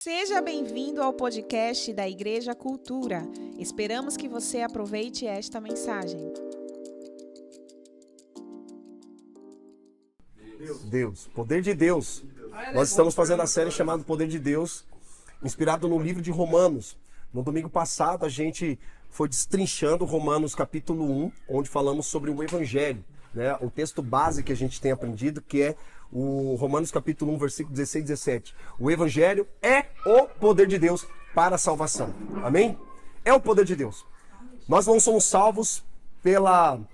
Seja bem-vindo ao podcast da Igreja Cultura. Esperamos que você aproveite esta mensagem. Deus, poder de Deus. Nós estamos fazendo a série chamada Poder de Deus, inspirado no livro de Romanos. No domingo passado a gente foi destrinchando Romanos capítulo 1, onde falamos sobre o Evangelho, né? O texto base que a gente tem aprendido, que é o Romanos capítulo 1, versículo 16 e 17. O Evangelho é o poder de Deus para a salvação. Amém? É o poder de Deus. Nós não somos salvos pelo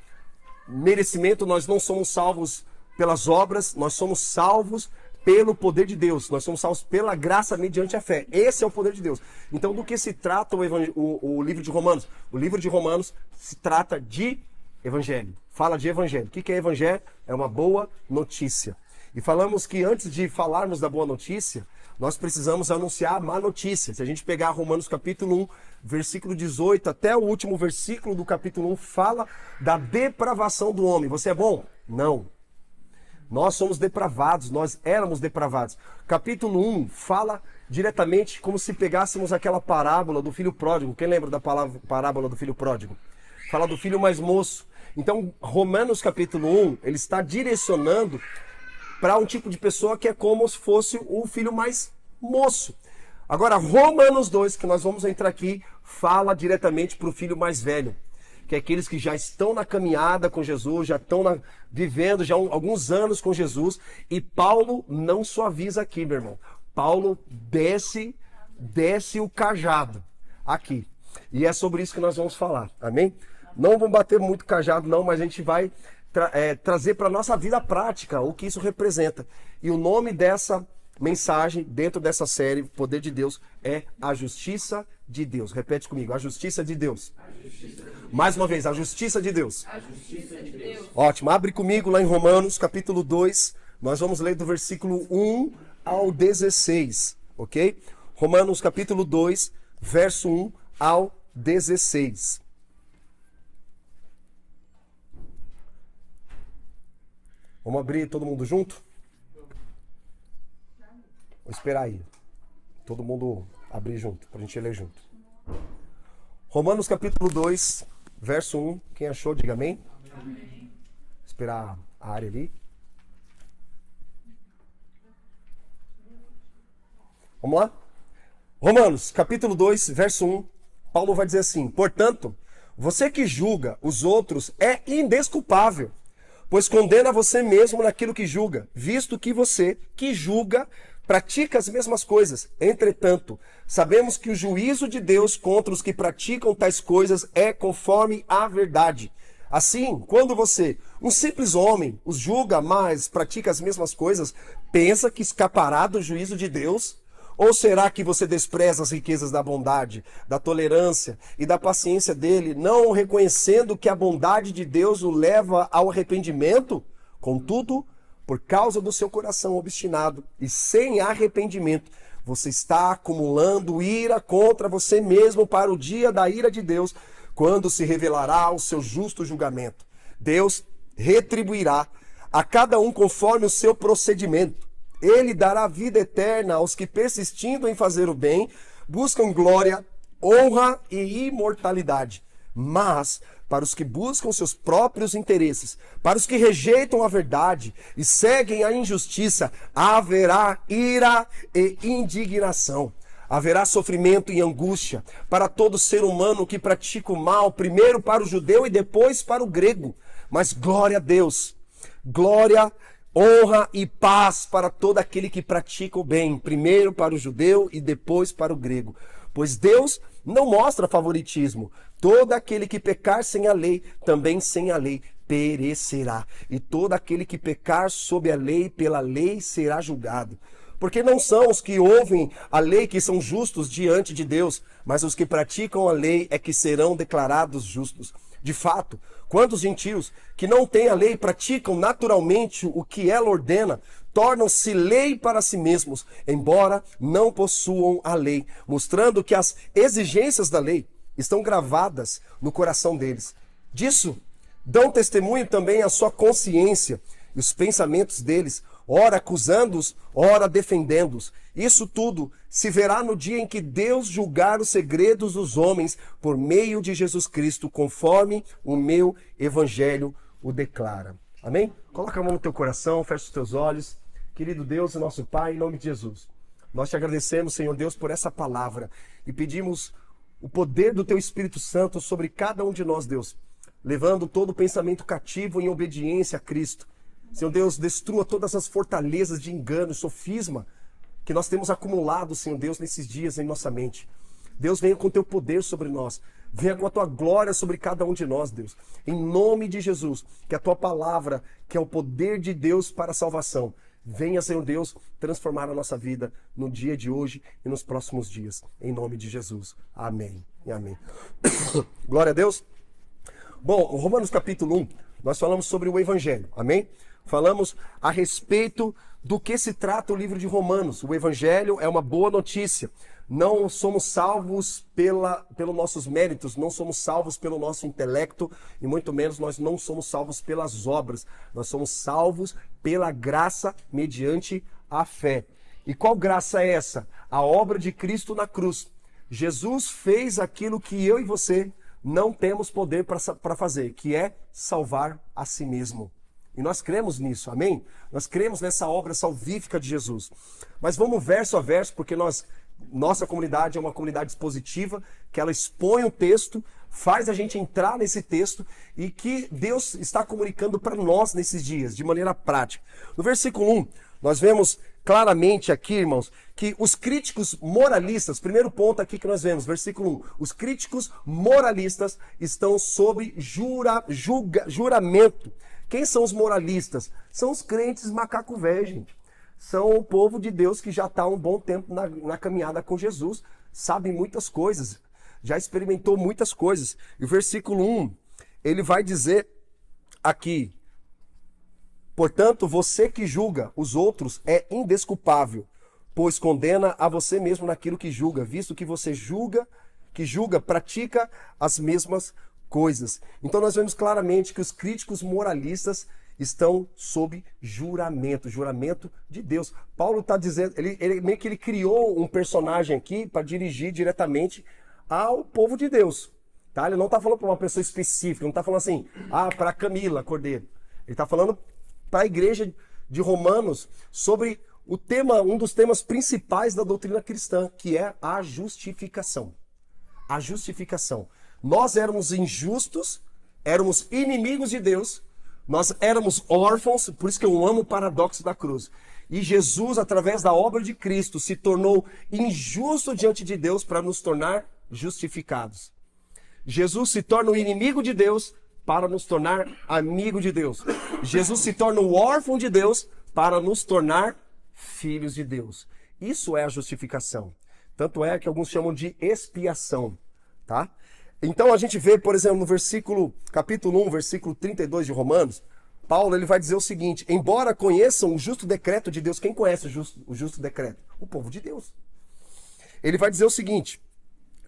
merecimento, nós não somos salvos pelas obras, nós somos salvos pelo poder de Deus. Nós somos salvos pela graça mediante a fé. Esse é o poder de Deus. Então, do que se trata o livro de Romanos? O livro de Romanos se trata de Evangelho. Fala de Evangelho. O que é Evangelho? É uma boa notícia. E falamos que antes de falarmos da boa notícia, nós precisamos anunciar a má notícia. Se a gente pegar Romanos capítulo 1, versículo 18, até o último versículo do capítulo 1, fala da depravação do homem. Você é bom? Não. Nós somos depravados, nós éramos depravados. Capítulo 1 fala diretamente como se pegássemos aquela parábola do filho pródigo. Quem lembra da parábola do filho pródigo? Fala do filho mais moço. Então, Romanos capítulo 1, ele está direcionando para um tipo de pessoa que é como se fosse o filho mais moço. Agora, Romanos 2, que nós vamos entrar aqui, fala diretamente para o filho mais velho, que é aqueles que já estão na caminhada com Jesus, já estão vivendo já alguns anos com Jesus. E Paulo não suaviza aqui, meu irmão. Paulo desce o cajado aqui. E é sobre isso que nós vamos falar, amém? Não vamos bater muito cajado não, mas a gente vai trazer para a nossa vida prática o que isso representa. E o nome dessa mensagem, dentro dessa série, Poder de Deus, é a Justiça de Deus. Repete comigo, a Justiça de Deus. Mais uma vez, a Justiça de Deus. A Justiça de Deus. Ótimo, abre comigo lá em Romanos, capítulo 2. Nós vamos ler do versículo 1 ao 16, ok? Romanos, capítulo 2, verso 1 ao 16. Vamos abrir todo mundo junto? Vou esperar aí. Todo mundo abrir junto, para a gente ler junto. Romanos capítulo 2, verso 1. Quem achou, diga amém. Amém. Esperar a área ali. Vamos lá? Romanos capítulo 2, verso 1. Paulo vai dizer assim: portanto, você que julga os outros é indesculpável, pois condena você mesmo naquilo que julga, visto que você que julga pratica as mesmas coisas. Entretanto, sabemos que o juízo de Deus contra os que praticam tais coisas é conforme a verdade. Assim, quando você, um simples homem, os julga, mas pratica as mesmas coisas, pensa que escapará do juízo de Deus? Ou será que você despreza as riquezas da bondade, da tolerância e da paciência dele, não reconhecendo que a bondade de Deus o leva ao arrependimento? Contudo, por causa do seu coração obstinado e sem arrependimento, você está acumulando ira contra você mesmo para o dia da ira de Deus, quando se revelará o seu justo julgamento. Deus retribuirá a cada um conforme o seu procedimento. Ele dará vida eterna aos que, persistindo em fazer o bem, buscam glória, honra e imortalidade. Mas, para os que buscam seus próprios interesses, para os que rejeitam a verdade e seguem a injustiça, haverá ira e indignação. Haverá sofrimento e angústia para todo ser humano que pratica o mal, primeiro para o judeu e depois para o grego. Mas glória a Deus, glória, honra e paz para todo aquele que pratica o bem, primeiro para o judeu e depois para o grego. Pois Deus não mostra favoritismo. Todo aquele que pecar sem a lei, também sem a lei perecerá. E todo aquele que pecar sob a lei, pela lei será julgado. Porque não são os que ouvem a lei que são justos diante de Deus, mas os que praticam a lei é que serão declarados justos. De fato, quando os gentios que não têm a lei praticam naturalmente o que ela ordena, tornam-se lei para si mesmos, embora não possuam a lei, mostrando que as exigências da lei estão gravadas no coração deles. Disso dão testemunho também a sua consciência e os pensamentos deles, ora acusando-os, ora defendendo-os. Isso tudo se verá no dia em que Deus julgar os segredos dos homens por meio de Jesus Cristo, conforme o meu evangelho o declara. Amém? Coloca a mão no teu coração, fecha os teus olhos. Querido Deus e nosso Pai, em nome de Jesus, nós te agradecemos, Senhor Deus, por essa palavra e pedimos o poder do teu Espírito Santo sobre cada um de nós, Deus, levando todo o pensamento cativo em obediência a Cristo. Senhor Deus, destrua todas as fortalezas de engano, sofisma que nós temos acumulado, Senhor Deus, nesses dias em nossa mente. Deus, venha com o teu poder sobre nós. Venha com a tua glória sobre cada um de nós, Deus. Em nome de Jesus, que a tua palavra, que é o poder de Deus para a salvação, venha, Senhor Deus, transformar a nossa vida no dia de hoje e nos próximos dias. Em nome de Jesus. Amém e amém. Glória a Deus. Bom, Romanos capítulo 1, nós falamos sobre o Evangelho. Amém? Falamos a respeito do que se trata o livro de Romanos. O Evangelho é uma boa notícia. Não somos salvos pelos nossos méritos, não somos salvos pelo nosso intelecto e muito menos nós não somos salvos pelas obras. Nós somos salvos pela graça mediante a fé. E qual graça é essa? A obra de Cristo na cruz. Jesus fez aquilo que eu e você não temos poder para fazer, que é salvar a si mesmo. E nós cremos nisso, amém? Nós cremos nessa obra salvífica de Jesus. Mas vamos verso a verso, porque nossa comunidade é uma comunidade expositiva, que ela expõe o texto, faz a gente entrar nesse texto e que Deus está comunicando para nós nesses dias, de maneira prática. No versículo 1, nós vemos claramente aqui, irmãos, que os críticos moralistas, primeiro ponto aqui que nós vemos, versículo 1, os críticos moralistas estão sob juramento. Quem são os moralistas? São os crentes macaco velho, gente. São o povo de Deus que já está há um bom tempo na caminhada com Jesus, sabe muitas coisas, já experimentou muitas coisas. E o versículo 1, ele vai dizer aqui: portanto, você que julga os outros é indesculpável, pois condena a você mesmo naquilo que julga, visto que você pratica as mesmas coisas. Então nós vemos claramente que os críticos moralistas estão sob juramento de Deus. Paulo está dizendo, ele meio que ele criou um personagem aqui para dirigir diretamente ao povo de Deus. Tá? Ele não está falando para uma pessoa específica, não está falando assim, para Camila Cordeiro. Ele está falando para a igreja de Romanos sobre o tema, um dos temas principais da doutrina cristã, que é a justificação. A justificação. Nós éramos injustos, éramos inimigos de Deus, nós éramos órfãos, por isso que eu amo o paradoxo da cruz. E Jesus, através da obra de Cristo, se tornou injusto diante de Deus para nos tornar justificados. Jesus se torna o inimigo de Deus para nos tornar amigo de Deus. Jesus se torna o órfão de Deus para nos tornar filhos de Deus. Isso é a justificação. Tanto é que alguns chamam de expiação, tá? Então a gente vê, por exemplo, no capítulo 1, versículo 32 de Romanos, Paulo ele vai dizer o seguinte: embora conheçam o justo decreto de Deus, quem conhece o justo decreto? O povo de Deus. Ele vai dizer o seguinte,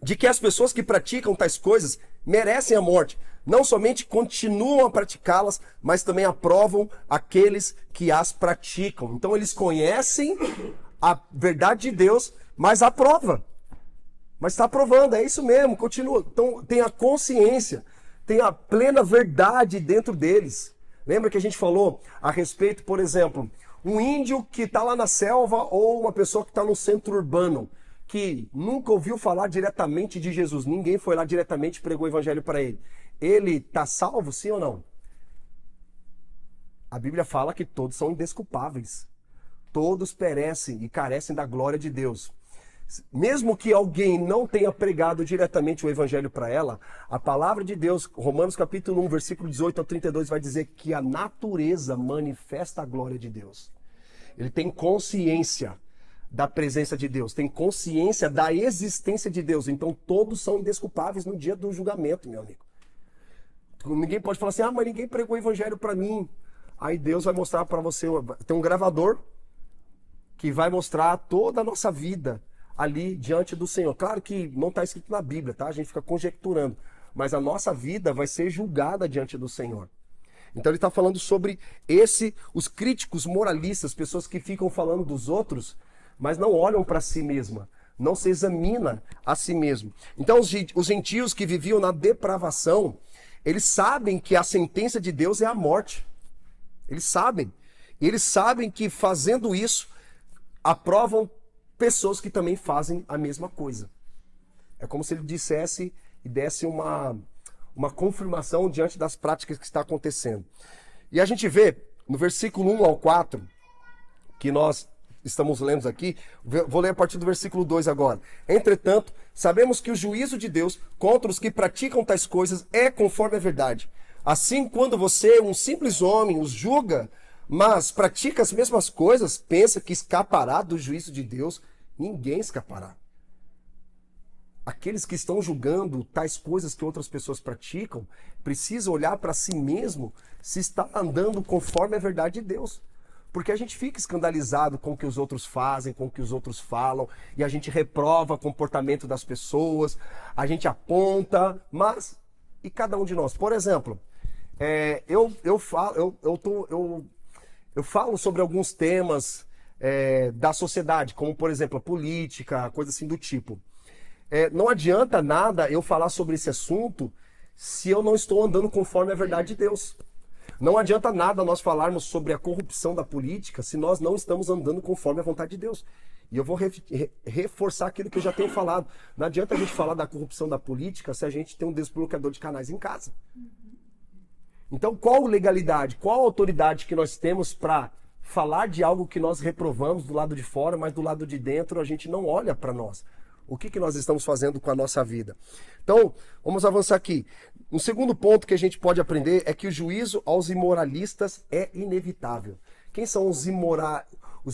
de que as pessoas que praticam tais coisas merecem a morte, não somente continuam a praticá-las, mas também aprovam aqueles que as praticam. Então eles conhecem a verdade de Deus, mas aprovam. Mas está aprovando, é isso mesmo, continua. Então tem a consciência, tem a plena verdade dentro deles. Lembra que a gente falou a respeito, por exemplo, um índio que está lá na selva ou uma pessoa que está no centro urbano, que nunca ouviu falar diretamente de Jesus, ninguém foi lá diretamente e pregou o evangelho para ele. Ele está salvo, sim ou não? A Bíblia fala que todos são indesculpáveis. Todos perecem e carecem da glória de Deus. Mesmo que alguém não tenha pregado diretamente o evangelho para ela, a palavra de Deus, Romanos capítulo 1, versículo 18 ao 32, vai dizer que a natureza manifesta a glória de Deus. Ele tem consciência da presença de Deus, tem consciência da existência de Deus. Então todos são indesculpáveis no dia do julgamento, meu amigo. Ninguém pode falar assim, mas ninguém pregou o evangelho para mim. Aí Deus vai mostrar para você, tem um gravador que vai mostrar toda a nossa vida ali diante do Senhor. Claro que não está escrito na Bíblia, tá? A gente fica conjecturando. Mas a nossa vida vai ser julgada diante do Senhor. Então ele está falando sobre os críticos moralistas, pessoas que ficam falando dos outros, mas não olham para si mesma, não se examina a si mesmo. Então os gentios que viviam na depravação, eles sabem que a sentença de Deus é a morte. Eles sabem. E eles sabem que fazendo isso, aprovam pessoas que também fazem a mesma coisa. É como se ele dissesse e desse uma confirmação diante das práticas que está acontecendo. E a gente vê no versículo 1 ao 4, que nós estamos lendo aqui, vou ler a partir do versículo 2 agora. Entretanto, sabemos que o juízo de Deus contra os que praticam tais coisas é conforme a verdade. Assim, quando você, um simples homem, os julga, mas pratica as mesmas coisas, pensa que escapará do juízo de Deus, ninguém escapará. Aqueles que estão julgando tais coisas que outras pessoas praticam, precisam olhar para si mesmo se está andando conforme a verdade de Deus. Porque a gente fica escandalizado com o que os outros fazem, com o que os outros falam, e a gente reprova o comportamento das pessoas, a gente aponta, mas e cada um de nós? Por exemplo, eu falo sobre alguns temas da sociedade, como por exemplo a política, coisa assim do tipo. Não adianta nada eu falar sobre esse assunto se eu não estou andando conforme a verdade de Deus. Não adianta nada nós falarmos sobre a corrupção da política se nós não estamos andando conforme a vontade de Deus. E eu vou reforçar aquilo que eu já tenho falado. Não adianta a gente falar da corrupção da política se a gente tem um desbloqueador de canais em casa. Então, qual legalidade, qual autoridade que nós temos para falar de algo que nós reprovamos do lado de fora, mas do lado de dentro a gente não olha para nós? O que nós estamos fazendo com a nossa vida? Então, vamos avançar aqui. Um segundo ponto que a gente pode aprender é que o juízo aos imoralistas é inevitável. Quem são os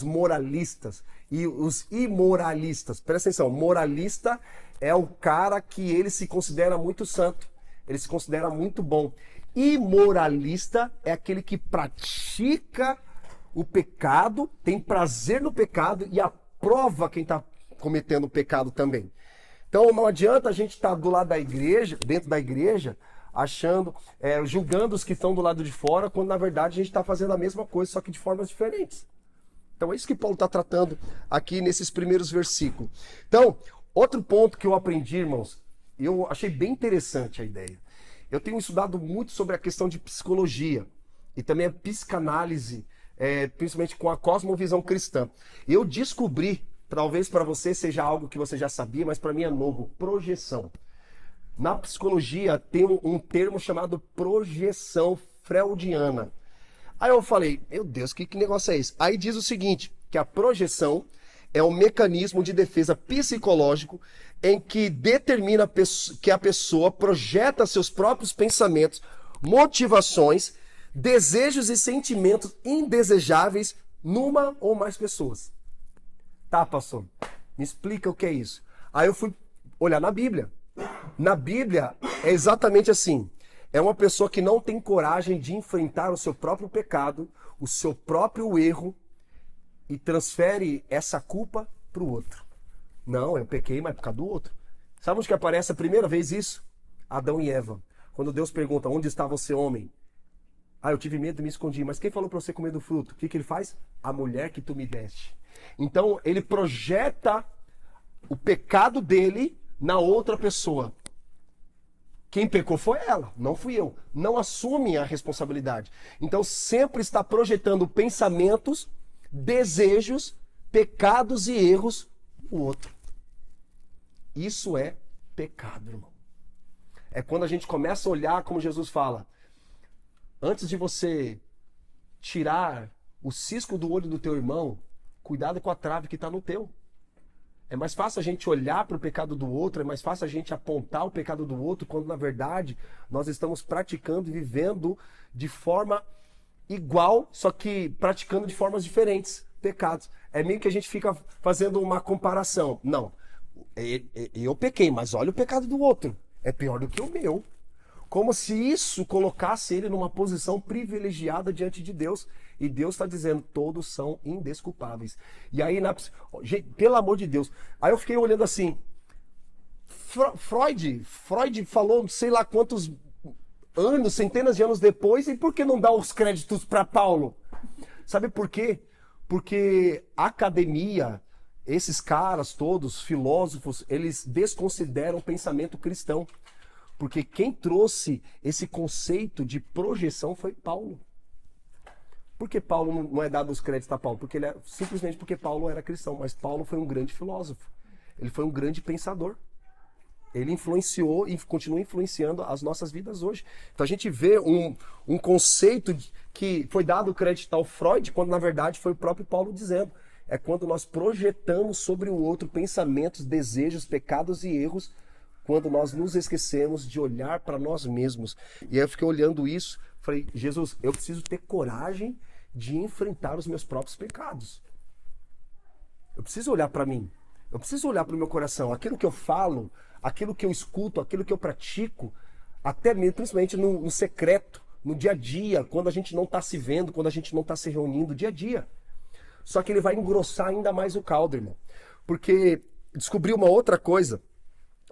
moralistas e os imoralistas? Presta atenção, moralista é o cara que ele se considera muito santo, ele se considera muito bom. Imoralista é aquele que pratica o pecado, tem prazer no pecado e aprova quem está cometendo o pecado também. Então não adianta a gente estar do lado da igreja, dentro da igreja, achando, julgando os que estão do lado de fora, quando na verdade a gente está fazendo a mesma coisa, só que de formas diferentes. Então é isso que Paulo está tratando aqui nesses primeiros versículos. Então, outro ponto que eu aprendi, irmãos, eu achei bem interessante a ideia. Eu tenho estudado muito sobre a questão de psicologia e também a psicanálise, principalmente com a cosmovisão cristã. Eu descobri, talvez para você seja algo que você já sabia, mas para mim é novo, projeção. Na psicologia tem um termo chamado projeção freudiana. Aí eu falei, meu Deus, que negócio é esse? Aí diz o seguinte, que a projeção é um mecanismo de defesa psicológico em que determina que a pessoa projeta seus próprios pensamentos, motivações, desejos e sentimentos indesejáveis numa ou mais pessoas. Tá, pastor? Me explica o que é isso. Aí eu fui olhar na Bíblia. Na Bíblia é exatamente assim. É uma pessoa que não tem coragem de enfrentar o seu próprio pecado, o seu próprio erro e transfere essa culpa para o outro. Não, eu pequei, mas por causa do outro. Sabe onde que aparece a primeira vez isso? Adão e Eva. Quando Deus pergunta, onde está você, homem? Ah, eu tive medo e me escondi. Mas quem falou para você comer do fruto? O que ele faz? A mulher que tu me deste. Então, ele projeta o pecado dele na outra pessoa. Quem pecou foi ela, não fui eu. Não assume a responsabilidade. Então, sempre está projetando pensamentos, desejos, pecados e erros no outro. Isso é pecado, irmão. É quando a gente começa a olhar como Jesus fala. Antes de você tirar o cisco do olho do teu irmão, cuidado com a trave que está no teu. É mais fácil a gente olhar para o pecado do outro, é mais fácil a gente apontar o pecado do outro, quando na verdade nós estamos praticando e vivendo de forma igual, só que praticando de formas diferentes pecados. É meio que a gente fica fazendo uma comparação. Não, eu pequei, mas olha o pecado do outro. É pior do que o meu. Como se isso colocasse ele numa posição privilegiada diante de Deus. E Deus está dizendo, todos são indesculpáveis. E aí, gente, pelo amor de Deus. Aí eu fiquei olhando assim. Freud falou sei lá quantos anos, centenas de anos depois, e por que não dar os créditos para Paulo? Sabe por quê? Porque a academia, esses caras todos, filósofos, eles desconsideram o pensamento cristão. Porque quem trouxe esse conceito de projeção foi Paulo. Por que Paulo não é dado os créditos a Paulo? Simplesmente porque Paulo era cristão, mas Paulo foi um grande filósofo. Ele foi um grande pensador. Ele influenciou e continua influenciando as nossas vidas hoje. Então a gente vê um conceito que foi dado o crédito ao Freud, quando na verdade foi o próprio Paulo dizendo. É quando nós projetamos sobre o outro pensamentos, desejos, pecados e erros, quando nós nos esquecemos de olhar para nós mesmos. E aí eu fiquei olhando isso, falei, Jesus, eu preciso ter coragem de enfrentar os meus próprios pecados. Eu preciso olhar para mim. Eu preciso olhar para o meu coração. Aquilo que eu falo, aquilo que eu escuto, aquilo que eu pratico, até mesmo, principalmente no secreto, no dia a dia, quando a gente não está se vendo, quando a gente não está se reunindo, dia a dia. Só que ele vai engrossar ainda mais o caldo, irmão. Porque descobri uma outra coisa,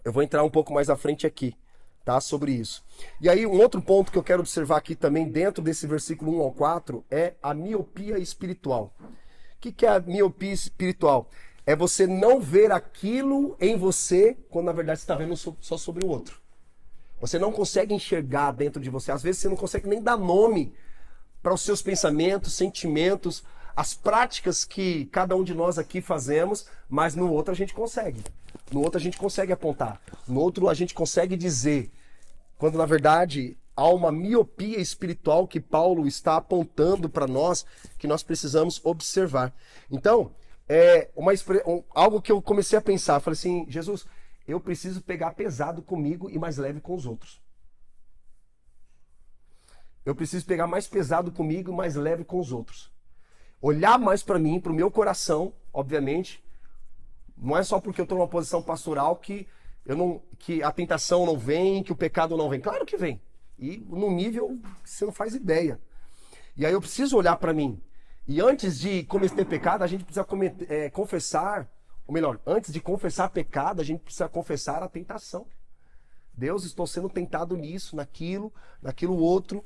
eu vou entrar um pouco mais à frente aqui, tá? Sobre isso. E aí, um outro ponto que eu quero observar aqui também, dentro desse versículo 1 ao 4, é a miopia espiritual. O que é a miopia espiritual? É você não ver aquilo em você, quando na verdade você está vendo só sobre o outro. Você não consegue enxergar dentro de você. Às vezes você não consegue nem dar nome para os seus pensamentos, sentimentos, as práticas que cada um de nós aqui fazemos, mas no outro a gente consegue. No outro a gente consegue apontar. No outro a gente consegue dizer. Quando na verdade há uma miopia espiritual que Paulo está apontando para nós, que nós precisamos observar. Então, algo que eu comecei a pensar, falei assim, Jesus, eu preciso pegar pesado comigo e mais leve com os outros. Eu preciso pegar mais pesado comigo e mais leve com os outros. Olhar mais para mim, para o meu coração, obviamente. Não é só porque eu estou numa posição pastoral que a tentação não vem, que o pecado não vem. Claro que vem. E no nível que você não faz ideia. E aí eu preciso olhar para mim. E antes de cometer pecado, a gente precisa confessar, ou melhor, antes de confessar pecado, a gente precisa confessar a tentação. Deus, estou sendo tentado nisso, naquilo outro.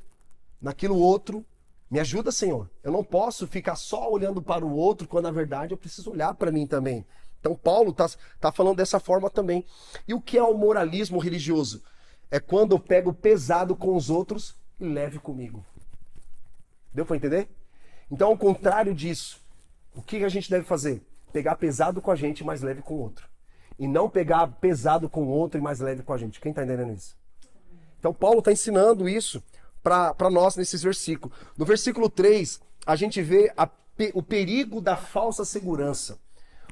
Me ajuda, Senhor. Eu não posso ficar só olhando para o outro, quando na verdade eu preciso olhar para mim também. Então Paulo tá falando dessa forma também. E o que é o moralismo religioso? É quando eu pego pesado com os outros e leve comigo. Deu para entender? Então, ao contrário disso, o que a gente deve fazer? Pegar pesado com a gente, mais leve com o outro. E não pegar pesado com o outro e mais leve com a gente. Quem está entendendo isso? Então, Paulo está ensinando isso para nós nesses versículos. No versículo 3, a gente vê o perigo da falsa segurança.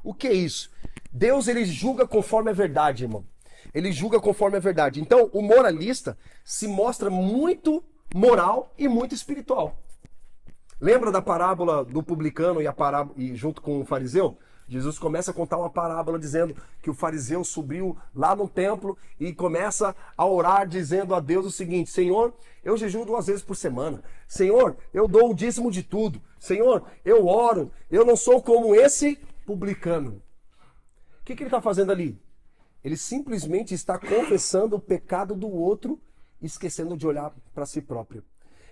O que é isso? Deus, ele julga conforme a verdade, irmão. Ele julga conforme a verdade. Então, o moralista se mostra muito moral e muito espiritual. Lembra da parábola do publicano e junto com o fariseu? Jesus começa a contar uma parábola dizendo que o fariseu subiu lá no templo e começa a orar dizendo a Deus o seguinte: Senhor, eu jejuo 2 vezes por semana. Senhor, eu dou o dízimo de tudo. Senhor, eu oro. Eu não sou como esse publicano. O que ele está fazendo ali? Ele simplesmente está confessando o pecado do outro, esquecendo de olhar para si próprio.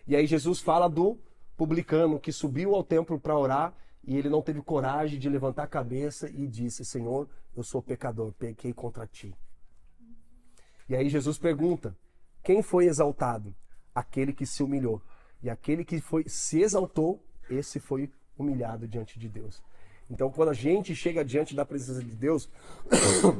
E aí Jesus fala do publicano que subiu ao templo para orar e ele não teve coragem de levantar a cabeça e disse: Senhor, eu sou pecador, pequei contra ti. E aí Jesus pergunta: quem foi exaltado? Aquele que se humilhou. E aquele que se exaltou, esse foi humilhado diante de Deus. Então, quando a gente chega diante da presença de Deus,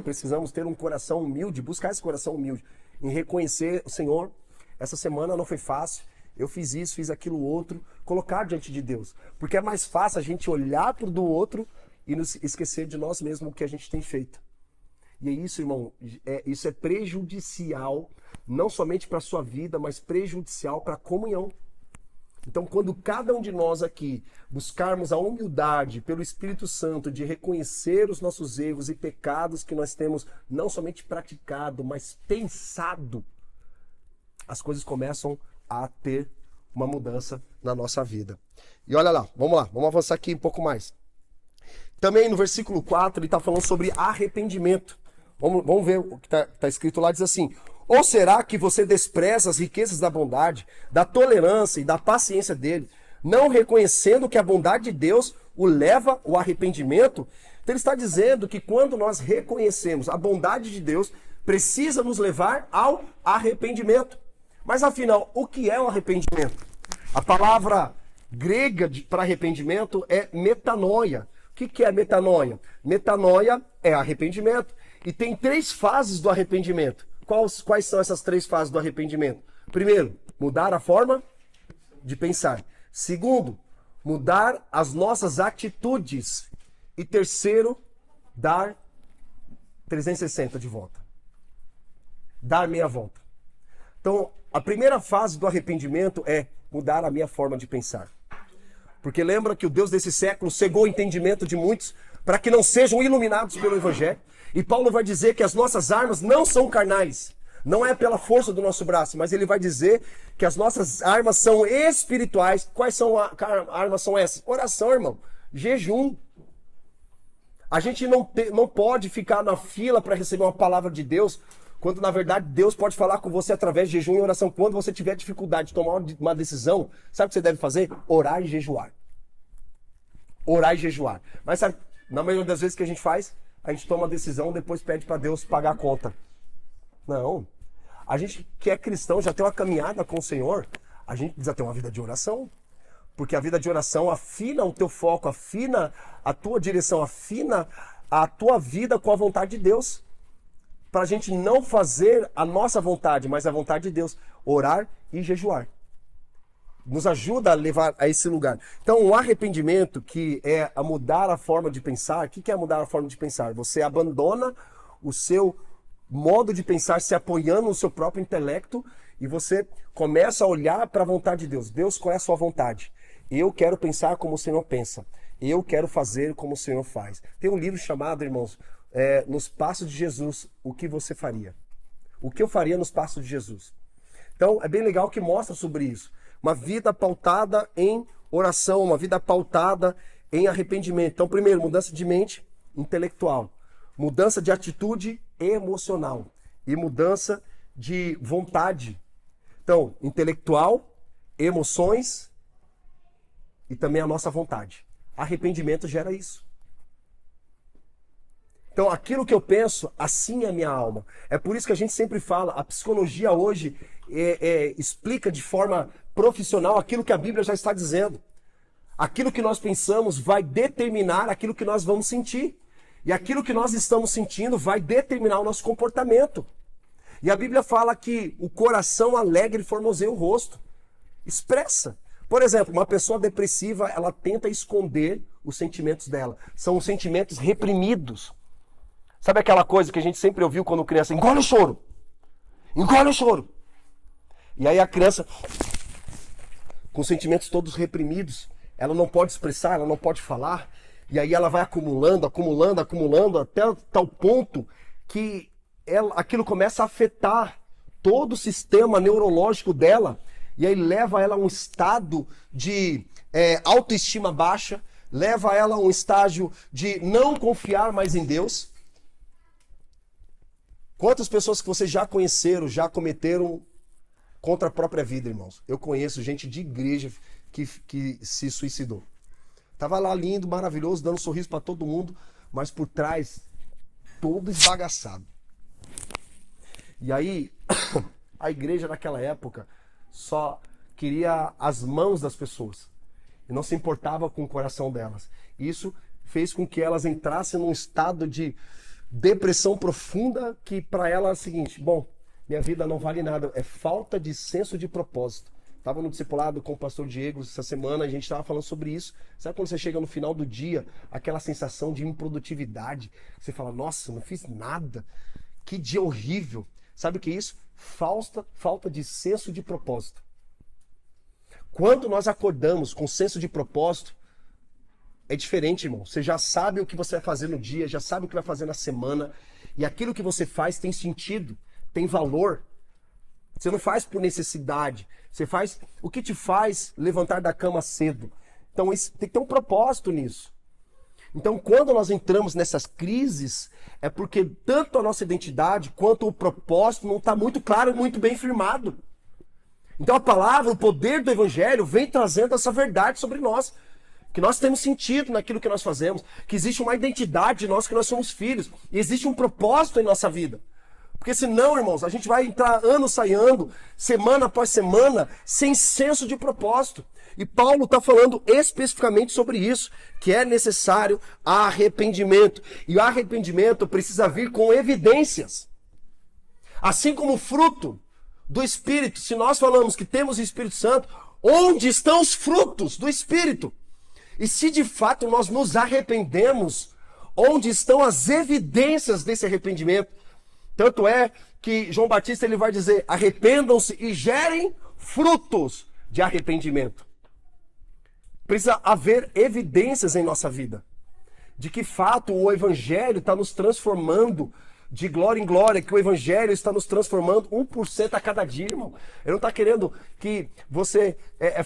precisamos ter um coração humilde, buscar esse coração humilde, em reconhecer: o Senhor, essa semana não foi fácil, eu fiz isso, fiz aquilo outro, colocar diante de Deus. Porque é mais fácil a gente olhar para o do outro e nos esquecer de nós mesmos o que a gente tem feito. E é isso, irmão, isso é prejudicial, não somente para a sua vida, mas prejudicial para a comunhão. Então, quando cada um de nós aqui buscarmos a humildade pelo Espírito Santo de reconhecer os nossos erros e pecados que nós temos não somente praticado, mas pensado, as coisas começam a ter uma mudança na nossa vida. E olha lá, vamos avançar aqui um pouco mais. Também no versículo 4 ele está falando sobre arrependimento. Vamos ver o que está escrito lá, diz assim: Ou será que você despreza as riquezas da bondade, da tolerância e da paciência dele, não reconhecendo que a bondade de Deus o leva ao arrependimento? Então ele está dizendo que quando nós reconhecemos a bondade de Deus, precisa nos levar ao arrependimento. Mas afinal, o que é o arrependimento? A palavra grega para arrependimento é metanoia. O que é metanoia? Metanoia é arrependimento. E tem 3 fases do arrependimento. Quais são essas 3 fases do arrependimento? Primeiro, mudar a forma de pensar. Segundo, mudar as nossas atitudes. E terceiro, dar 360 de volta. Dar meia volta. Então, a primeira fase do arrependimento é mudar a minha forma de pensar. Porque lembra que o Deus desse século cegou o entendimento de muitos para que não sejam iluminados pelo Evangelho. E Paulo vai dizer que as nossas armas não são carnais. Não é pela força do nosso braço, mas ele vai dizer que as nossas armas são espirituais. Quais são as armas são essas? Oração, irmão. Jejum. A gente não pode ficar na fila para receber uma palavra de Deus, quando na verdade Deus pode falar com você através de jejum e oração. Quando você tiver dificuldade de tomar uma decisão, sabe o que você deve fazer? Orar e jejuar. Orar e jejuar. Mas sabe, na maioria das vezes que a gente faz, a gente toma a decisão, depois pede para Deus pagar a conta. Não. A gente que é cristão, já tem uma caminhada com o Senhor, a gente precisa ter uma vida de oração. Porque a vida de oração afina o teu foco, afina a tua direção, afina a tua vida com a vontade de Deus. Para a gente não fazer a nossa vontade, mas a vontade de Deus. Orar e jejuar. Nos ajuda a levar a esse lugar. Então, o arrependimento, que é a mudar a forma de pensar. O que é mudar a forma de pensar? Você abandona o seu modo de pensar se apoiando no seu próprio intelecto e você começa a olhar para a vontade de Deus. Deus, qual é a sua vontade? Eu quero pensar como o Senhor pensa. Eu quero fazer como o Senhor faz. Tem um livro chamado, irmãos, Nos Passos de Jesus, o que você faria? O que eu faria nos passos de Jesus? Então, é bem legal que mostra sobre isso. Uma vida pautada em oração, uma vida pautada em arrependimento. Então, primeiro, mudança de mente intelectual. Mudança de atitude emocional. E mudança de vontade. Então, intelectual, emoções e também a nossa vontade. Arrependimento gera isso. Então, aquilo que eu penso, assim é a minha alma. É por isso que a gente sempre fala, a psicologia hoje explica de forma profissional aquilo que a Bíblia já está dizendo. Aquilo que nós pensamos vai determinar aquilo que nós vamos sentir. E aquilo que nós estamos sentindo vai determinar o nosso comportamento. E a Bíblia fala que o coração alegre formoseia o rosto. Expressa. Por exemplo, uma pessoa depressiva, ela tenta esconder os sentimentos dela. São os sentimentos reprimidos. Sabe aquela coisa que a gente sempre ouviu quando criança? Engole o choro. Engole o choro. E aí a criança, com os sentimentos todos reprimidos, ela não pode expressar, ela não pode falar. E aí ela vai acumulando, acumulando, acumulando, até tal ponto que aquilo começa a afetar todo o sistema neurológico dela. E aí leva ela a um estado de autoestima baixa, leva ela a um estágio de não confiar mais em Deus. Quantas pessoas que vocês já conheceram, já cometeram contra a própria vida, irmãos? Eu conheço gente de igreja que se suicidou. Tava lá lindo, maravilhoso, dando um sorriso para todo mundo, mas por trás, todo esbagaçado. E aí, a igreja naquela época só queria as mãos das pessoas e não se importava com o coração delas. Isso fez com que elas entrassem num estado de depressão profunda, que para ela é o seguinte: bom, minha vida não vale nada, é falta de senso de propósito. Estava no discipulado com o pastor Diego essa semana, a gente estava falando sobre isso. Sabe quando você chega no final do dia, aquela sensação de improdutividade? Você fala, nossa, não fiz nada, que dia horrível. Sabe o que é isso? Falta de senso de propósito. Quando nós acordamos com senso de propósito, é diferente, irmão. Você já sabe o que você vai fazer no dia, já sabe o que vai fazer na semana, e aquilo que você faz tem sentido, tem valor. Você não faz por necessidade, você faz o que te faz levantar da cama cedo. Então tem que ter um propósito nisso. Então, quando nós entramos nessas crises, é porque tanto a nossa identidade quanto o propósito não está muito claro e muito bem firmado. Então a palavra, o poder do evangelho vem trazendo essa verdade sobre nós. Que nós temos sentido naquilo que nós fazemos. Que existe uma identidade de nós, que nós somos filhos. E existe um propósito em nossa vida. Porque senão, irmãos, a gente vai entrar ano saindo, semana após semana, sem senso de propósito. E Paulo está falando especificamente sobre isso, que é necessário arrependimento. E o arrependimento precisa vir com evidências. Assim como o fruto do Espírito, se nós falamos que temos o Espírito Santo, onde estão os frutos do Espírito? E se de fato nós nos arrependemos, onde estão as evidências desse arrependimento? Tanto é que João Batista ele vai dizer, arrependam-se e gerem frutos de arrependimento. Precisa haver evidências em nossa vida, de que fato o Evangelho está nos transformando de glória em glória, que o Evangelho está nos transformando 1% a cada dia, irmão. Ele não está querendo que você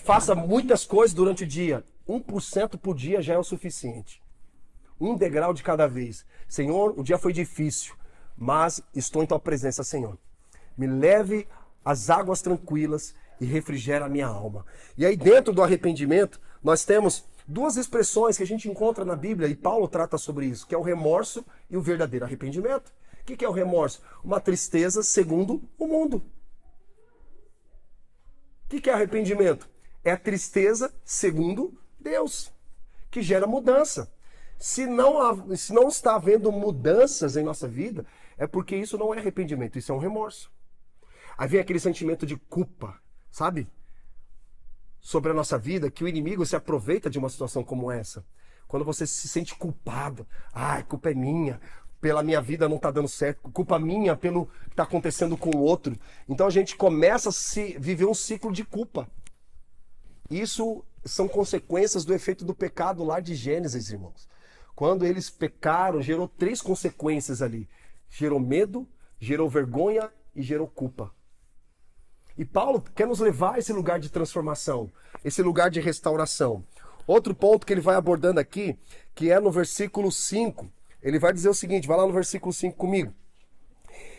faça muitas coisas durante o dia. 1% por dia já é o suficiente. Um degrau de cada vez. Senhor, o dia foi difícil, mas estou em tua presença, Senhor. Me leve às águas tranquilas e refrigera a minha alma. E aí dentro do arrependimento, nós temos duas expressões que a gente encontra na Bíblia, e Paulo trata sobre isso, que é o remorso e o verdadeiro arrependimento. O que é o remorso? Uma tristeza segundo o mundo. O que é arrependimento? É a tristeza segundo Deus, que gera mudança. Se não está havendo mudanças em nossa vida, é porque isso não é arrependimento, isso é um remorso. Aí vem aquele sentimento de culpa, sabe? Sobre a nossa vida, que o inimigo se aproveita de uma situação como essa. Quando você se sente culpado, a culpa é minha, pela minha vida não está dando certo, culpa minha pelo que está acontecendo com o outro. Então a gente começa a viver um ciclo de culpa. Isso são consequências do efeito do pecado lá de Gênesis, irmãos. Quando eles pecaram, gerou 3 consequências ali. Gerou medo, gerou vergonha e gerou culpa. E Paulo quer nos levar a esse lugar de transformação, esse lugar de restauração. Outro ponto que ele vai abordando aqui, que é no versículo 5. Ele vai dizer o seguinte, vai lá no versículo 5 comigo.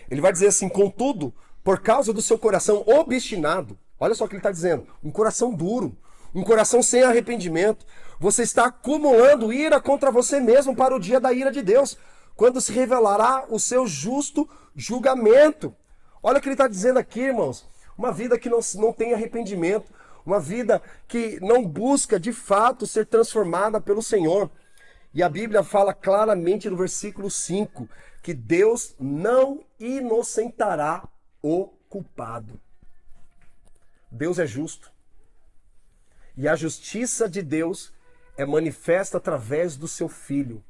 Ele vai dizer assim, contudo, por causa do seu coração obstinado, olha só o que ele está dizendo, um coração duro, um coração sem arrependimento, você está acumulando ira contra você mesmo para o dia da ira de Deus, quando se revelará o seu justo julgamento. Olha o que ele está dizendo aqui, irmãos. Uma vida que não tem arrependimento, uma vida que não busca de fato ser transformada pelo Senhor. E a Bíblia fala claramente no versículo 5 que Deus não inocentará o culpado. Deus é justo. E a justiça de Deus é manifesta através do seu Filho.